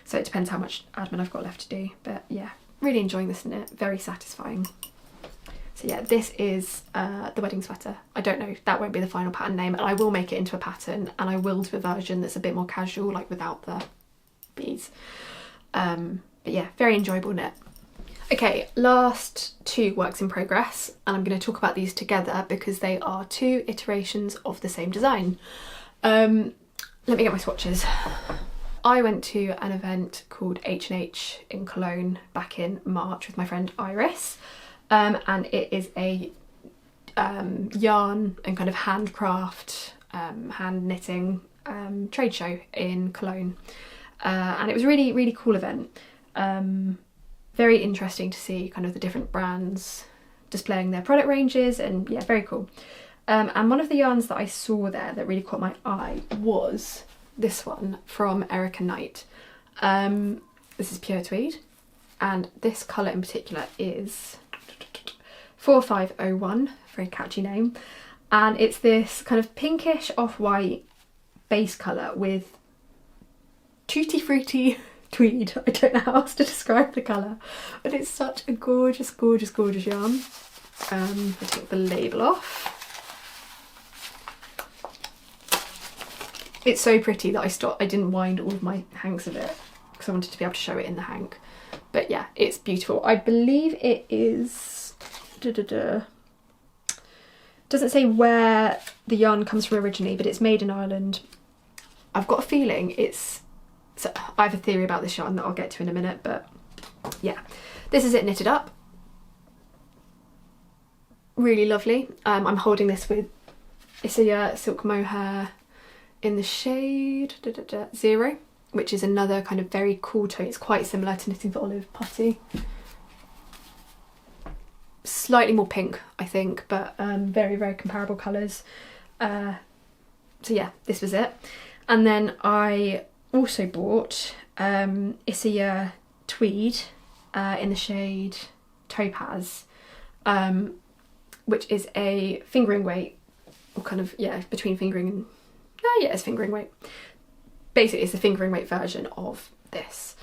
So it depends how much admin I've got left to do. But yeah, really enjoying this knit, very satisfying. So yeah, this is the wedding sweater. I don't know, that won't be the final pattern name, and I will make it into a pattern, and I will do a version that's a bit more casual, like without the beads. But yeah, very enjoyable knit. Okay, last two works in progress, and I'm going to talk about these together because they are two iterations of the same design. Let me get my swatches. I went to an event called H&H in Cologne back in March with my friend Iris. And it is a yarn and kind of handcraft, hand knitting trade show in Cologne. And it was a really, really cool event. Very interesting to see kind of the different brands displaying their product ranges, and yeah, very cool. And one of the yarns that I saw there that really caught my eye was this one from Erica Knight. This is pure tweed, and this colour in particular is 4501, very catchy name, and it's this kind of pinkish off-white base colour with tutti frutti tweed. I don't know how else to describe the colour, but it's such a gorgeous, gorgeous, gorgeous yarn. I take the label off. It's so pretty that I didn't wind all of my hanks of it because I wanted to be able to show it in the hank. But yeah, it's beautiful. I believe it is... Doesn't say where the yarn comes from originally, but it's made in Ireland. I've got a feeling it's... So I have a theory about this yarn that I'll get to in a minute, but yeah. This is it knitted up. Really lovely. I'm holding this with Isia Silk Mohair in the shade 0, which is another kind of very cool tone. It's quite similar to Knitting for Olive Putty. Slightly more pink, I think, but very, very comparable colours. So yeah, this was it. And then I also bought Isia Tweed in the shade Topaz, which is a fingering weight, or kind of, yeah, between fingering and... yeah, it's fingering weight. Basically, it's the fingering weight version of this.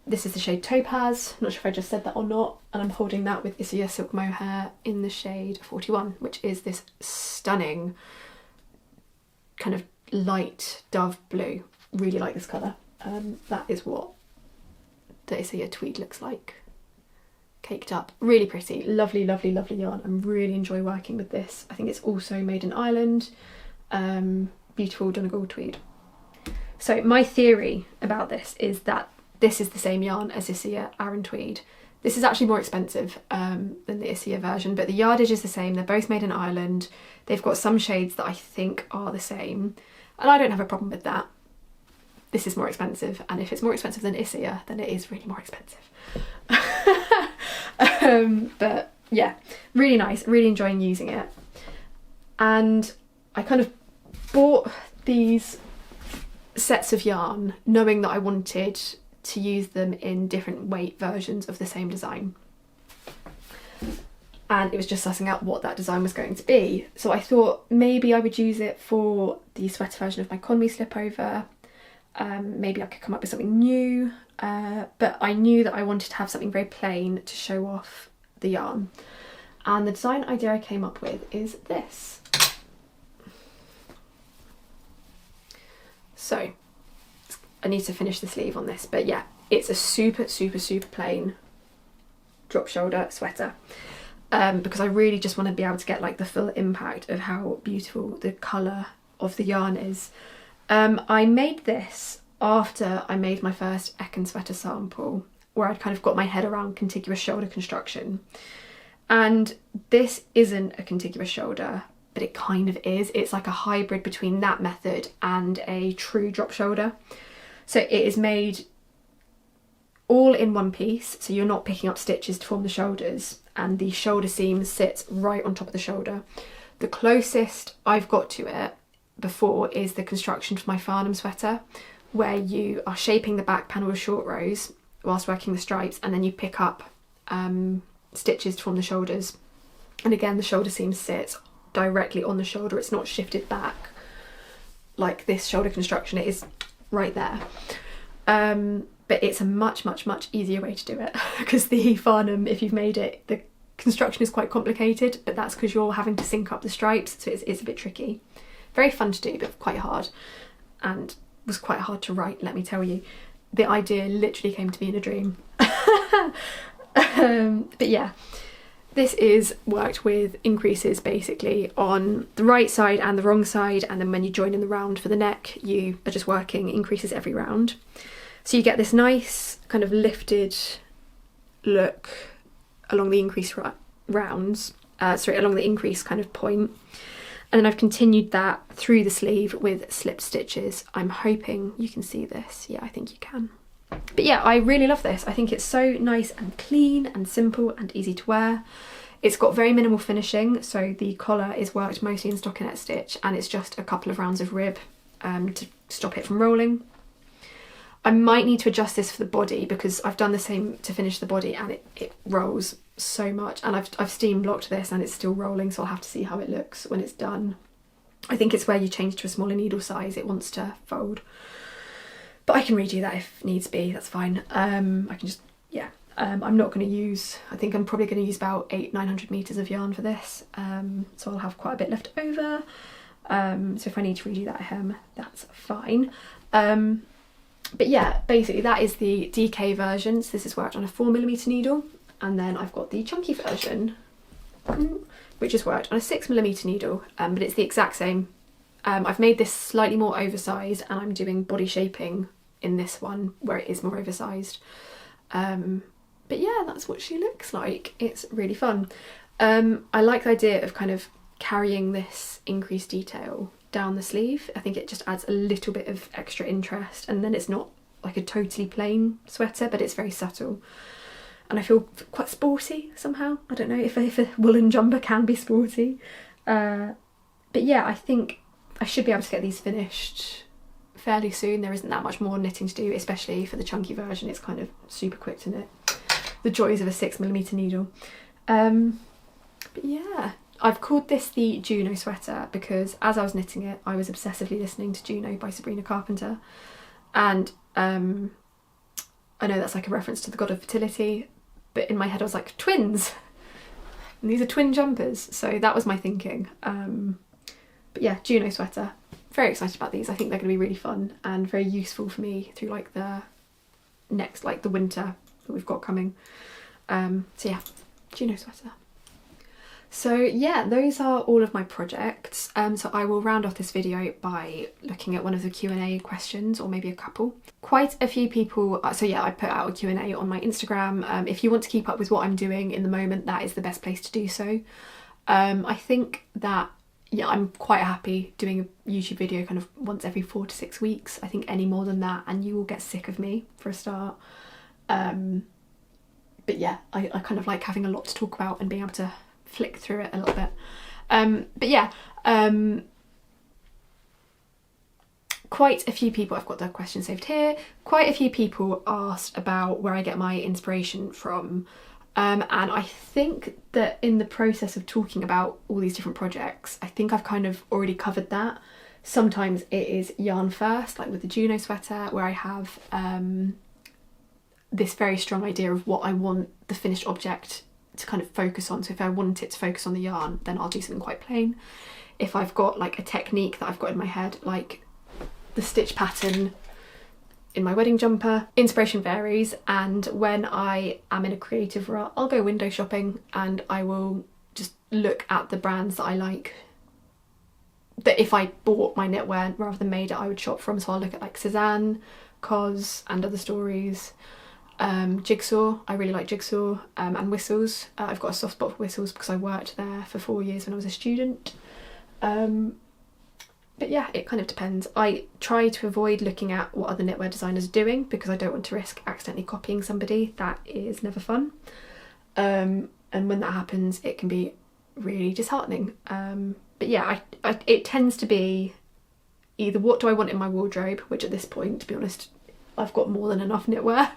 This is the shade Topaz. I'm not sure if I just said that or not. And I'm holding that with Isia Silk Mohair in the shade 41, which is this stunning kind of light dove blue. Really like this colour. That is what the Isia Tweed looks like. Caked up. Really pretty. Lovely, lovely, lovely yarn. I really enjoy working with this. I think it's also made in Ireland. Beautiful Donegal tweed. So my theory about this is that this is the same yarn as Isia Aran Tweed. This is actually more expensive than the Isia version, but the yardage is the same. They're both made in Ireland. They've got some shades that I think are the same, and I don't have a problem with that. This is more expensive, and if it's more expensive than Isia, then it is really more expensive. But yeah, really nice. Really enjoying using it. And I kind of bought these sets of yarn knowing that I wanted to use them in different weight versions of the same design. And it was just sussing out what that design was going to be. So I thought maybe I would use it for the sweater version of my Conwy slipover. Maybe I could come up with something new, but I knew that I wanted to have something very plain to show off the yarn. And the design idea I came up with is this. So I need to finish the sleeve on this, but yeah, it's a super plain drop shoulder sweater. Because I really just want to be able to get like the full impact of how beautiful the colour of the yarn is. I made this after I made my first Ekin sweater sample, where I'd kind of got my head around contiguous shoulder construction. And this isn't a contiguous shoulder, but it kind of is. It's like a hybrid between that method and a true drop shoulder. So it is made all in one piece, so you're not picking up stitches to form the shoulders, and the shoulder seam sits right on top of the shoulder. The closest I've got to it before is the construction for my Farnham sweater, where you are shaping the back panel with short rows whilst working the stripes, and then you pick up stitches to form the shoulders. And again, the shoulder seam sits directly on the shoulder. It's not shifted back like this shoulder construction. It is right there. But it's a much easier way to do it, because the Farnham, if you've made it, the construction is quite complicated, but that's because you're having to sync up the stripes, so it's a bit tricky. Very fun to do, but quite hard, and was quite hard to write, let me tell you. The idea literally came to me in a dream. But yeah, this is worked with increases basically on the right side and the wrong side, and then when you join in the round for the neck, you are just working increases every round. So you get this nice kind of lifted look along the increase rounds, along the increase kind of point. And then I've continued that through the sleeve with slipped stitches. I'm hoping you can see this. Yeah, I think you can. But yeah, I really love this. I think it's so nice and clean and simple and easy to wear. It's got very minimal finishing, so the collar is worked mostly in stockinette stitch, and it's just a couple of rounds of rib to stop it from rolling. I might need to adjust this for the body, because I've done the same to finish the body and it rolls so much, and I've steam blocked this and it's still rolling, so I'll have to see how it looks when it's done. I think it's where you change to a smaller needle size, it wants to fold. But I can redo that if needs be, that's fine. I can just, yeah. I'm not going to use, I think I'm probably going to use about 800-900 metres of yarn for this, so I'll have quite a bit left over. So if I need to redo that hem, that's fine. But yeah, basically that is the DK version. So this is worked on a 4mm needle, and then I've got the chunky version, which is worked on a 6mm needle, but it's the exact same. I've made this slightly more oversized, and I'm doing body shaping in this one where it is more oversized. But yeah, that's what she looks like. It's really fun. I like the idea of kind of carrying this increased detail down the sleeve. I think it just adds a little bit of extra interest, and then it's not like a totally plain sweater, but it's very subtle. And I feel quite sporty somehow. I don't know if a woolen jumper can be sporty. But yeah, I think I should be able to get these finished fairly soon. There isn't that much more knitting to do, especially for the chunky version. It's kind of super quick to knit. The joys of a 6mm needle. But yeah, I've called this the Juno sweater because as I was knitting it, I was obsessively listening to Juno by Sabrina Carpenter. And I know that's like a reference to the god of fertility, but in my head I was like, twins! And these are twin jumpers. So that was my thinking. But yeah, Juno sweater. Very excited about these. I think they're going to be really fun and very useful for me through like the next, like the winter that we've got coming. So yeah, Juno sweater. So yeah, those are all of my projects. So I will round off this video by looking at one of the Q&A questions, or maybe a couple. Quite a few people, so yeah, I put out a Q&A on my Instagram. If you want to keep up with what I'm doing in the moment, that is the best place to do so. I think that, yeah, I'm quite happy doing a YouTube video kind of once every 4 to 6 weeks. I think any more than that and you will get sick of me for a start. But yeah, I kind of like having a lot to talk about and being able to flick through it a little bit. But yeah, Quite a few people, I've got the question saved here, quite a few people asked about where I get my inspiration from. And I think that in the process of talking about all these different projects, I think I've kind of already covered that. Sometimes it is yarn first, like with the Juno sweater, where I have this very strong idea of what I want the finished object to kind of focus on. So if I want it to focus on the yarn, then I'll do something quite plain. If I've got like a technique that I've got in my head, like the stitch pattern in my wedding jumper, inspiration varies. And when I am in a creative rut, I'll go window shopping and I will just look at the brands that I like, that if I bought my knitwear rather than made it, I would shop from. So I'll look at like Senon, COS and Other Stories, Jigsaw, I really like Jigsaw, and Whistles. I've got a soft spot for Whistles because I worked there for 4 years when I was a student. But yeah, it kind of depends. I try to avoid looking at what other knitwear designers are doing because I don't want to risk accidentally copying somebody. That is never fun. And when that happens, it can be really disheartening. But yeah, it tends to be either what do I want in my wardrobe, which at this point, to be honest, I've got more than enough knitwear.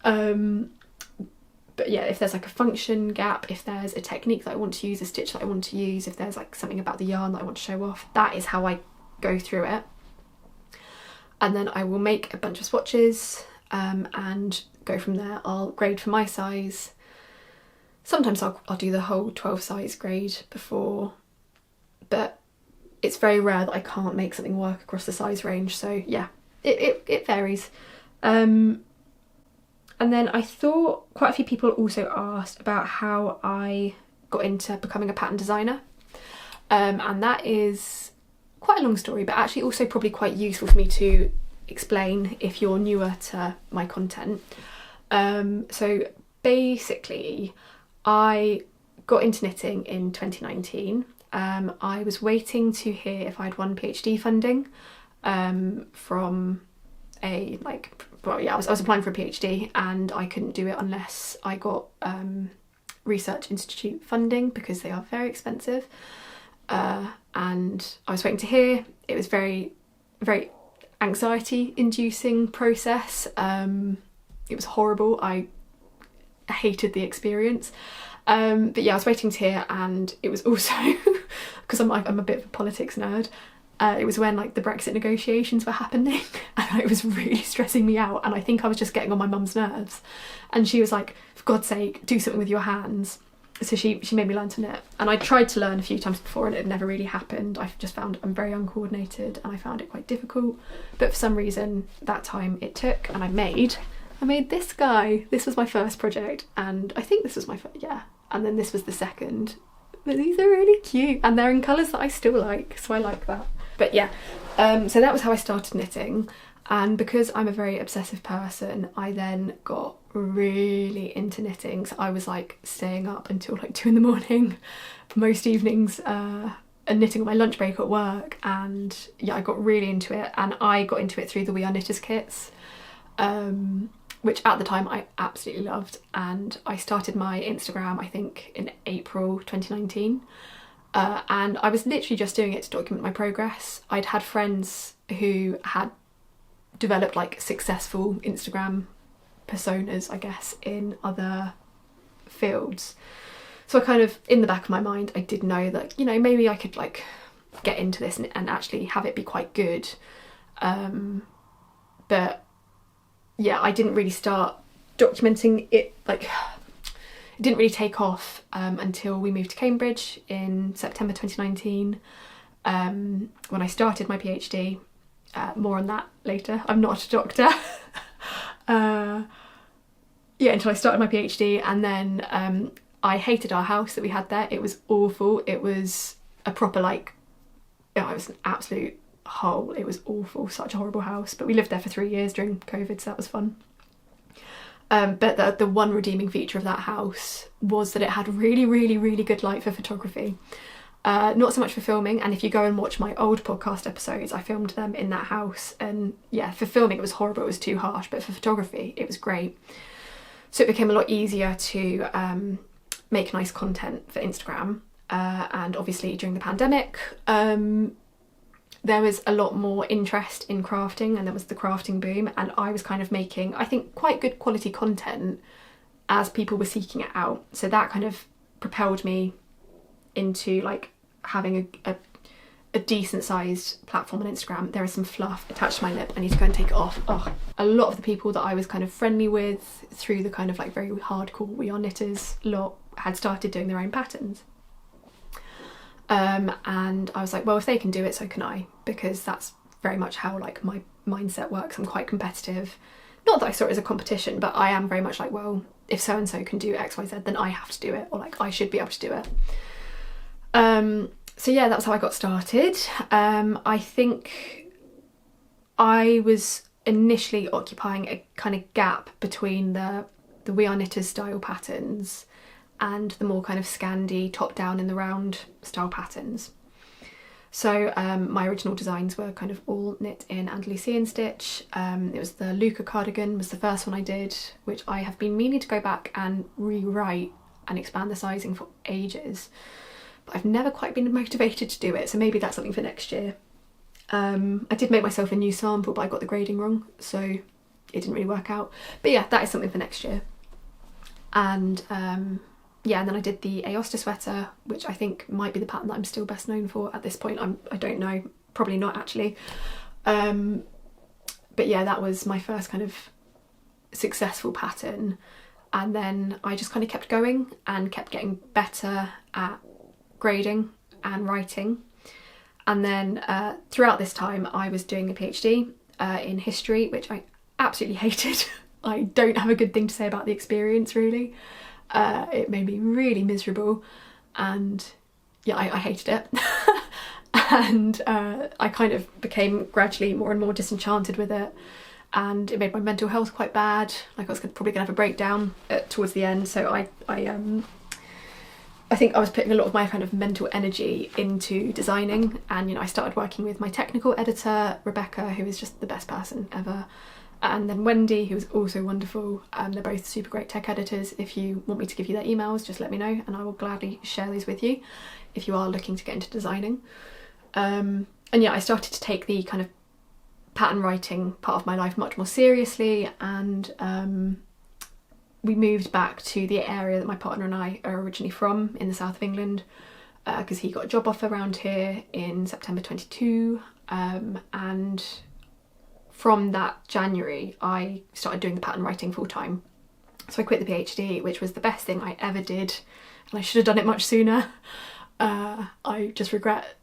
But yeah, if there's like a function gap, if there's a technique that I want to use, a stitch that I want to use, if there's like something about the yarn that I want to show off, that is how I go through it. And then I will make a bunch of swatches and go from there. I'll grade for my size. Sometimes I'll do the whole 12 size grade before, but it's very rare that I can't make something work across the size range. So yeah, it varies. And then I thought quite a few people also asked about how I got into becoming a pattern designer. And that is quite a long story, but actually also probably quite useful for me to explain if you're newer to my content. So basically, I got into knitting in 2019. I was waiting to hear if I'd won PhD funding from a I was applying for a PhD and I couldn't do it unless I got Research Institute funding because they are very expensive. And I was waiting to hear. It was very, very anxiety inducing process. It was horrible. I hated the experience. But yeah, I was waiting to hear, and it was also because I'm a bit of a politics nerd. It was when like the Brexit negotiations were happening and it was really stressing me out, and I think I was just getting on my mum's nerves, and she was like, for God's sake, do something with your hands. So she made me learn to knit, and I tried to learn a few times before and it had never really happened. I just found I'm very uncoordinated and I found it quite difficult, but for some reason that time it took, and I made this guy. This was my first project, and I think this was my first, yeah, and then this was the second. But these are really cute and they're in colours that I still like, so I like that. But yeah, so that was how I started knitting, and because I'm a very obsessive person, I then got really into knitting. So I was like staying up until like 2 in the morning most evenings and knitting on my lunch break at work, and yeah, I got really into it, and I got into it through the We Are Knitters kits, which at the time I absolutely loved, and I started my Instagram I think in April 2019. And I was literally just doing it to document my progress. I'd had friends who had developed like successful Instagram personas, I guess, in other fields. So I kind of, in the back of my mind, I did know that, you know, maybe I could like get into this and actually have it be quite good. But yeah, I didn't really start documenting it, like it didn't really take off until we moved to Cambridge in September 2019, when I started my PhD. More on that later. I'm not a doctor. Yeah, until I started my PhD, and then I hated our house that we had there. It was awful. It was a proper like, it was an absolute hole. It was awful, such a horrible house. But we lived there for 3 years during COVID, so that was fun. But the one redeeming feature of that house was that it had really, really, really good light for photography. Not so much for filming, and if you go and watch my old podcast episodes, I filmed them in that house, and yeah, for filming it was horrible, it was too harsh, but for photography it was great. So it became a lot easier to make nice content for Instagram. and obviously during the pandemic there was a lot more interest in crafting, and there was the crafting boom, and I was kind of making, I think, quite good quality content as people were seeking it out. So that kind of propelled me into like having a decent sized platform on Instagram. There is some fluff attached to my lip. I need to go and take it off. Oh, a lot of the people that I was kind of friendly with through the kind of like very hardcore We Are Knitters lot had started doing their own patterns. And I was like, well, if they can do it, so can I, because that's very much how like my mindset works. I'm quite competitive. Not that I saw it as a competition, but I am very much like, well, if so and so can do X, Y, Z, then I have to do it, or like I should be able to do it. So yeah, that's how I got started. I think I was initially occupying a kind of gap between the We Are Knitters style patterns and the more kind of Scandi top down in the round style patterns. So my original designs were kind of all knit in Andalusian stitch. It was the Luca cardigan was the first one I did, which I have been meaning to go back and rewrite and expand the sizing for ages. But I've never quite been motivated to do it, so maybe that's something for next year. I did make myself a new sample, but I got the grading wrong, so it didn't really work out. But yeah, that is something for next year. And yeah, and then I did the Aosta sweater, which I think might be the pattern that I'm still best known for at this point. I don't know, probably not actually. But yeah, that was my first kind of successful pattern. And then I just kind of kept going and kept getting better at grading and writing. And then throughout this time I was doing a PhD in history, which I absolutely hated. I don't have a good thing to say about the experience really. It made me really miserable, and yeah, I hated it. And I kind of became gradually more and more disenchanted with it, and it made my mental health quite bad. Like I was probably gonna have a breakdown towards the end. So I think I was putting a lot of my kind of mental energy into designing, and you know, I started working with my technical editor Rebecca, who is just the best person ever, and then Wendy, who was also wonderful. They're both super great tech editors. If you want me to give you their emails, just let me know and I will gladly share these with you if you are looking to get into designing. And yeah, I started to take the kind of pattern writing part of my life much more seriously, and we moved back to the area that my partner and I are originally from, in the south of England, because he got a job offer around here in September 22, and from that January I started doing the pattern writing full time. So I quit the PhD, which was the best thing I ever did, and I should have done it much sooner. I just regret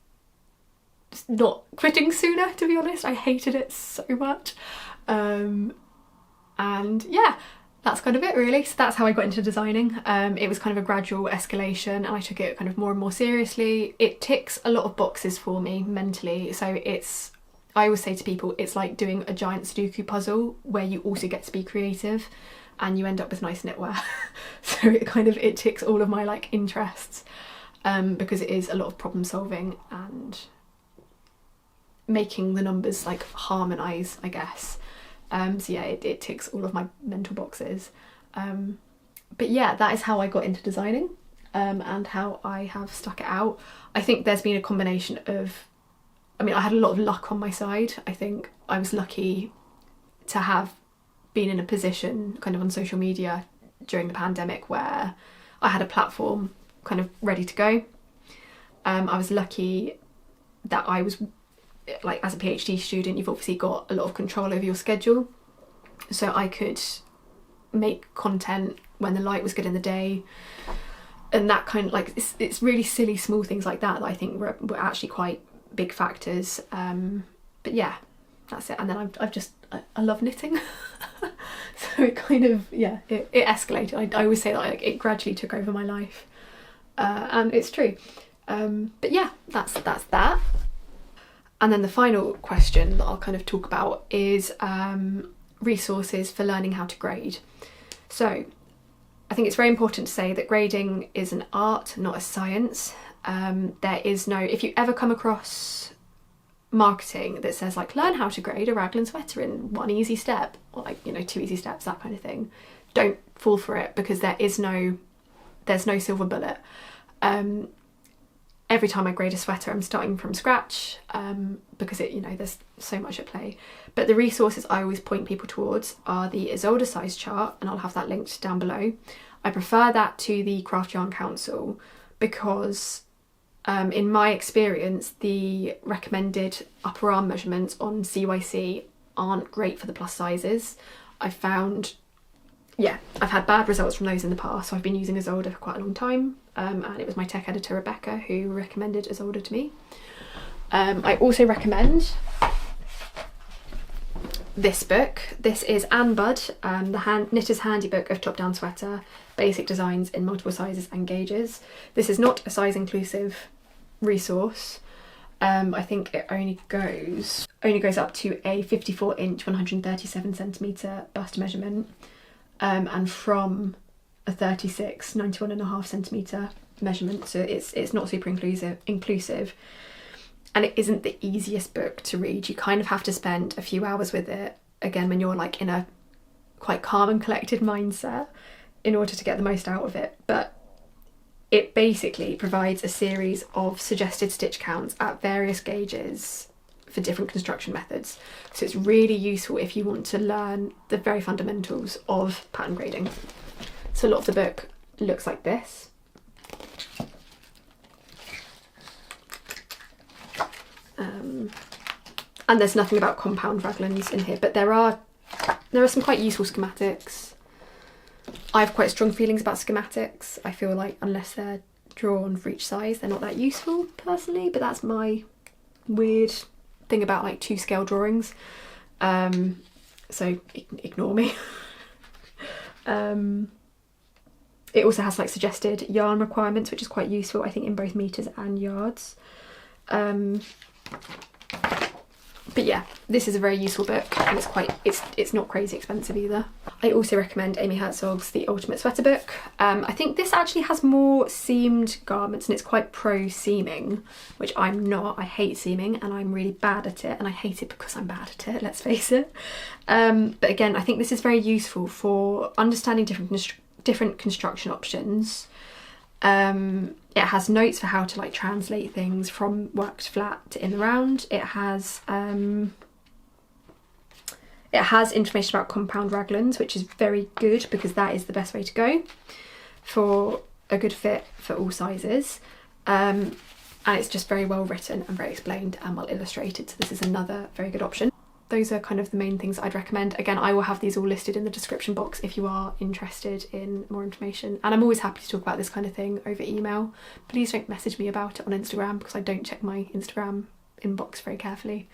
not quitting sooner, to be honest. I hated it so much. And yeah, that's kind of it really. So that's how I got into designing. It was kind of a gradual escalation, and I took it kind of more and more seriously. It ticks a lot of boxes for me mentally. So I always say to people, it's like doing a giant Sudoku puzzle where you also get to be creative and you end up with nice knitwear. So it ticks all of my like interests, because it is a lot of problem solving and making the numbers like harmonise, I guess. So yeah, it ticks all of my mental boxes. But yeah, that is how I got into designing, and how I have stuck it out. I think there's been a combination of, I had a lot of luck on my side. I think I was lucky to have been in a position kind of on social media during the pandemic where I had a platform kind of ready to go. I was lucky that I was, like, as a PhD student, you've obviously got a lot of control over your schedule. So I could make content when the light was good in the day. And that kind of like, it's really silly small things like that I think were actually quite big factors. But yeah, that's it. And then I love knitting. So it kind of, yeah, it escalated. I always say that like, it gradually took over my life. And it's true. But yeah, that's that. And then the final question that I'll kind of talk about is resources for learning how to grade. So I think it's very important to say that grading is an art, not a science. There is no, if you ever come across marketing that says like, learn how to grade a raglan sweater in 1 easy step, or like, 2 easy steps, that kind of thing, don't fall for it, because there's no silver bullet. every time I grade a sweater I'm starting from scratch because it, you know, there's so much at play. But the resources I always point people towards are the Isolde size chart, and I'll have that linked down below. I prefer that to the Craft Yarn Council because in my experience the recommended upper arm measurements on CYC aren't great for the plus sizes. I've found, yeah, I've had bad results from those in the past, so I've been using Isolde for quite a long time, and it was my tech editor Rebecca who recommended Isolde to me. I also recommend this book. This is Anne Budd, the Knitter's Handybook of Top-Down Sweater, Basic Designs in Multiple Sizes and Gauges. This is not a size inclusive resource. I think it only goes up to a 54 inch 137 centimetre bust measurement, and from a 36 91.5 centimetre measurement, so it's not super inclusive, and it isn't the easiest book to read. You kind of have to spend a few hours with it, again when you're like in a quite calm and collected mindset, in order to get the most out of it. But it basically provides a series of suggested stitch counts at various gauges for different construction methods. So it's really useful if you want to learn the very fundamentals of pattern grading. So a lot of the book looks like this. And there's nothing about compound raglans in here, but there are some quite useful schematics. I have quite strong feelings about schematics. I feel like unless they're drawn for each size, they're not that useful personally, but that's my weird thing about like 2-scale drawings. So ignore me. It also has like suggested yarn requirements, which is quite useful, I think, in both meters and yards. But yeah, this is a very useful book, and it's not crazy expensive either. I also recommend Amy Herzog's The Ultimate Sweater Book. I think this actually has more seamed garments, and it's quite pro seaming, which I'm not. I hate seaming and I'm really bad at it, and I hate it because I'm bad at it, let's face it. But again, I think this is very useful for understanding different construction options. It has notes for how to like translate things from worked flat to in the round. It has information about compound raglans, which is very good because that is the best way to go for a good fit for all sizes. And it's just very well written and very explained and well illustrated, so this is another very good option. Those are kind of the main things I'd recommend. Again, I will have these all listed in the description box if you are interested in more information. And I'm always happy to talk about this kind of thing over email. Please don't message me about it on Instagram because I don't check my Instagram inbox very carefully.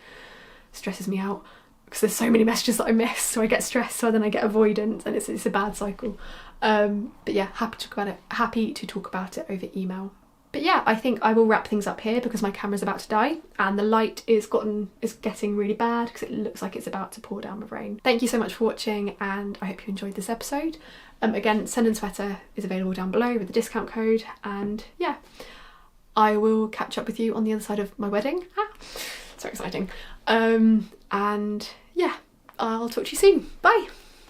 It stresses me out because there's so many messages that I miss, so I get stressed, so then I get avoidance, and it's a bad cycle. But yeah, happy to talk about it over email. But yeah, I think I will wrap things up here because my camera's about to die and the light is getting really bad because it looks like it's about to pour down with rain. Thank you so much for watching, and I hope you enjoyed this episode. Again, Senon sweater is available down below with the discount code, and yeah, I will catch up with you on the other side of my wedding. So exciting. And yeah, I'll talk to you soon. Bye.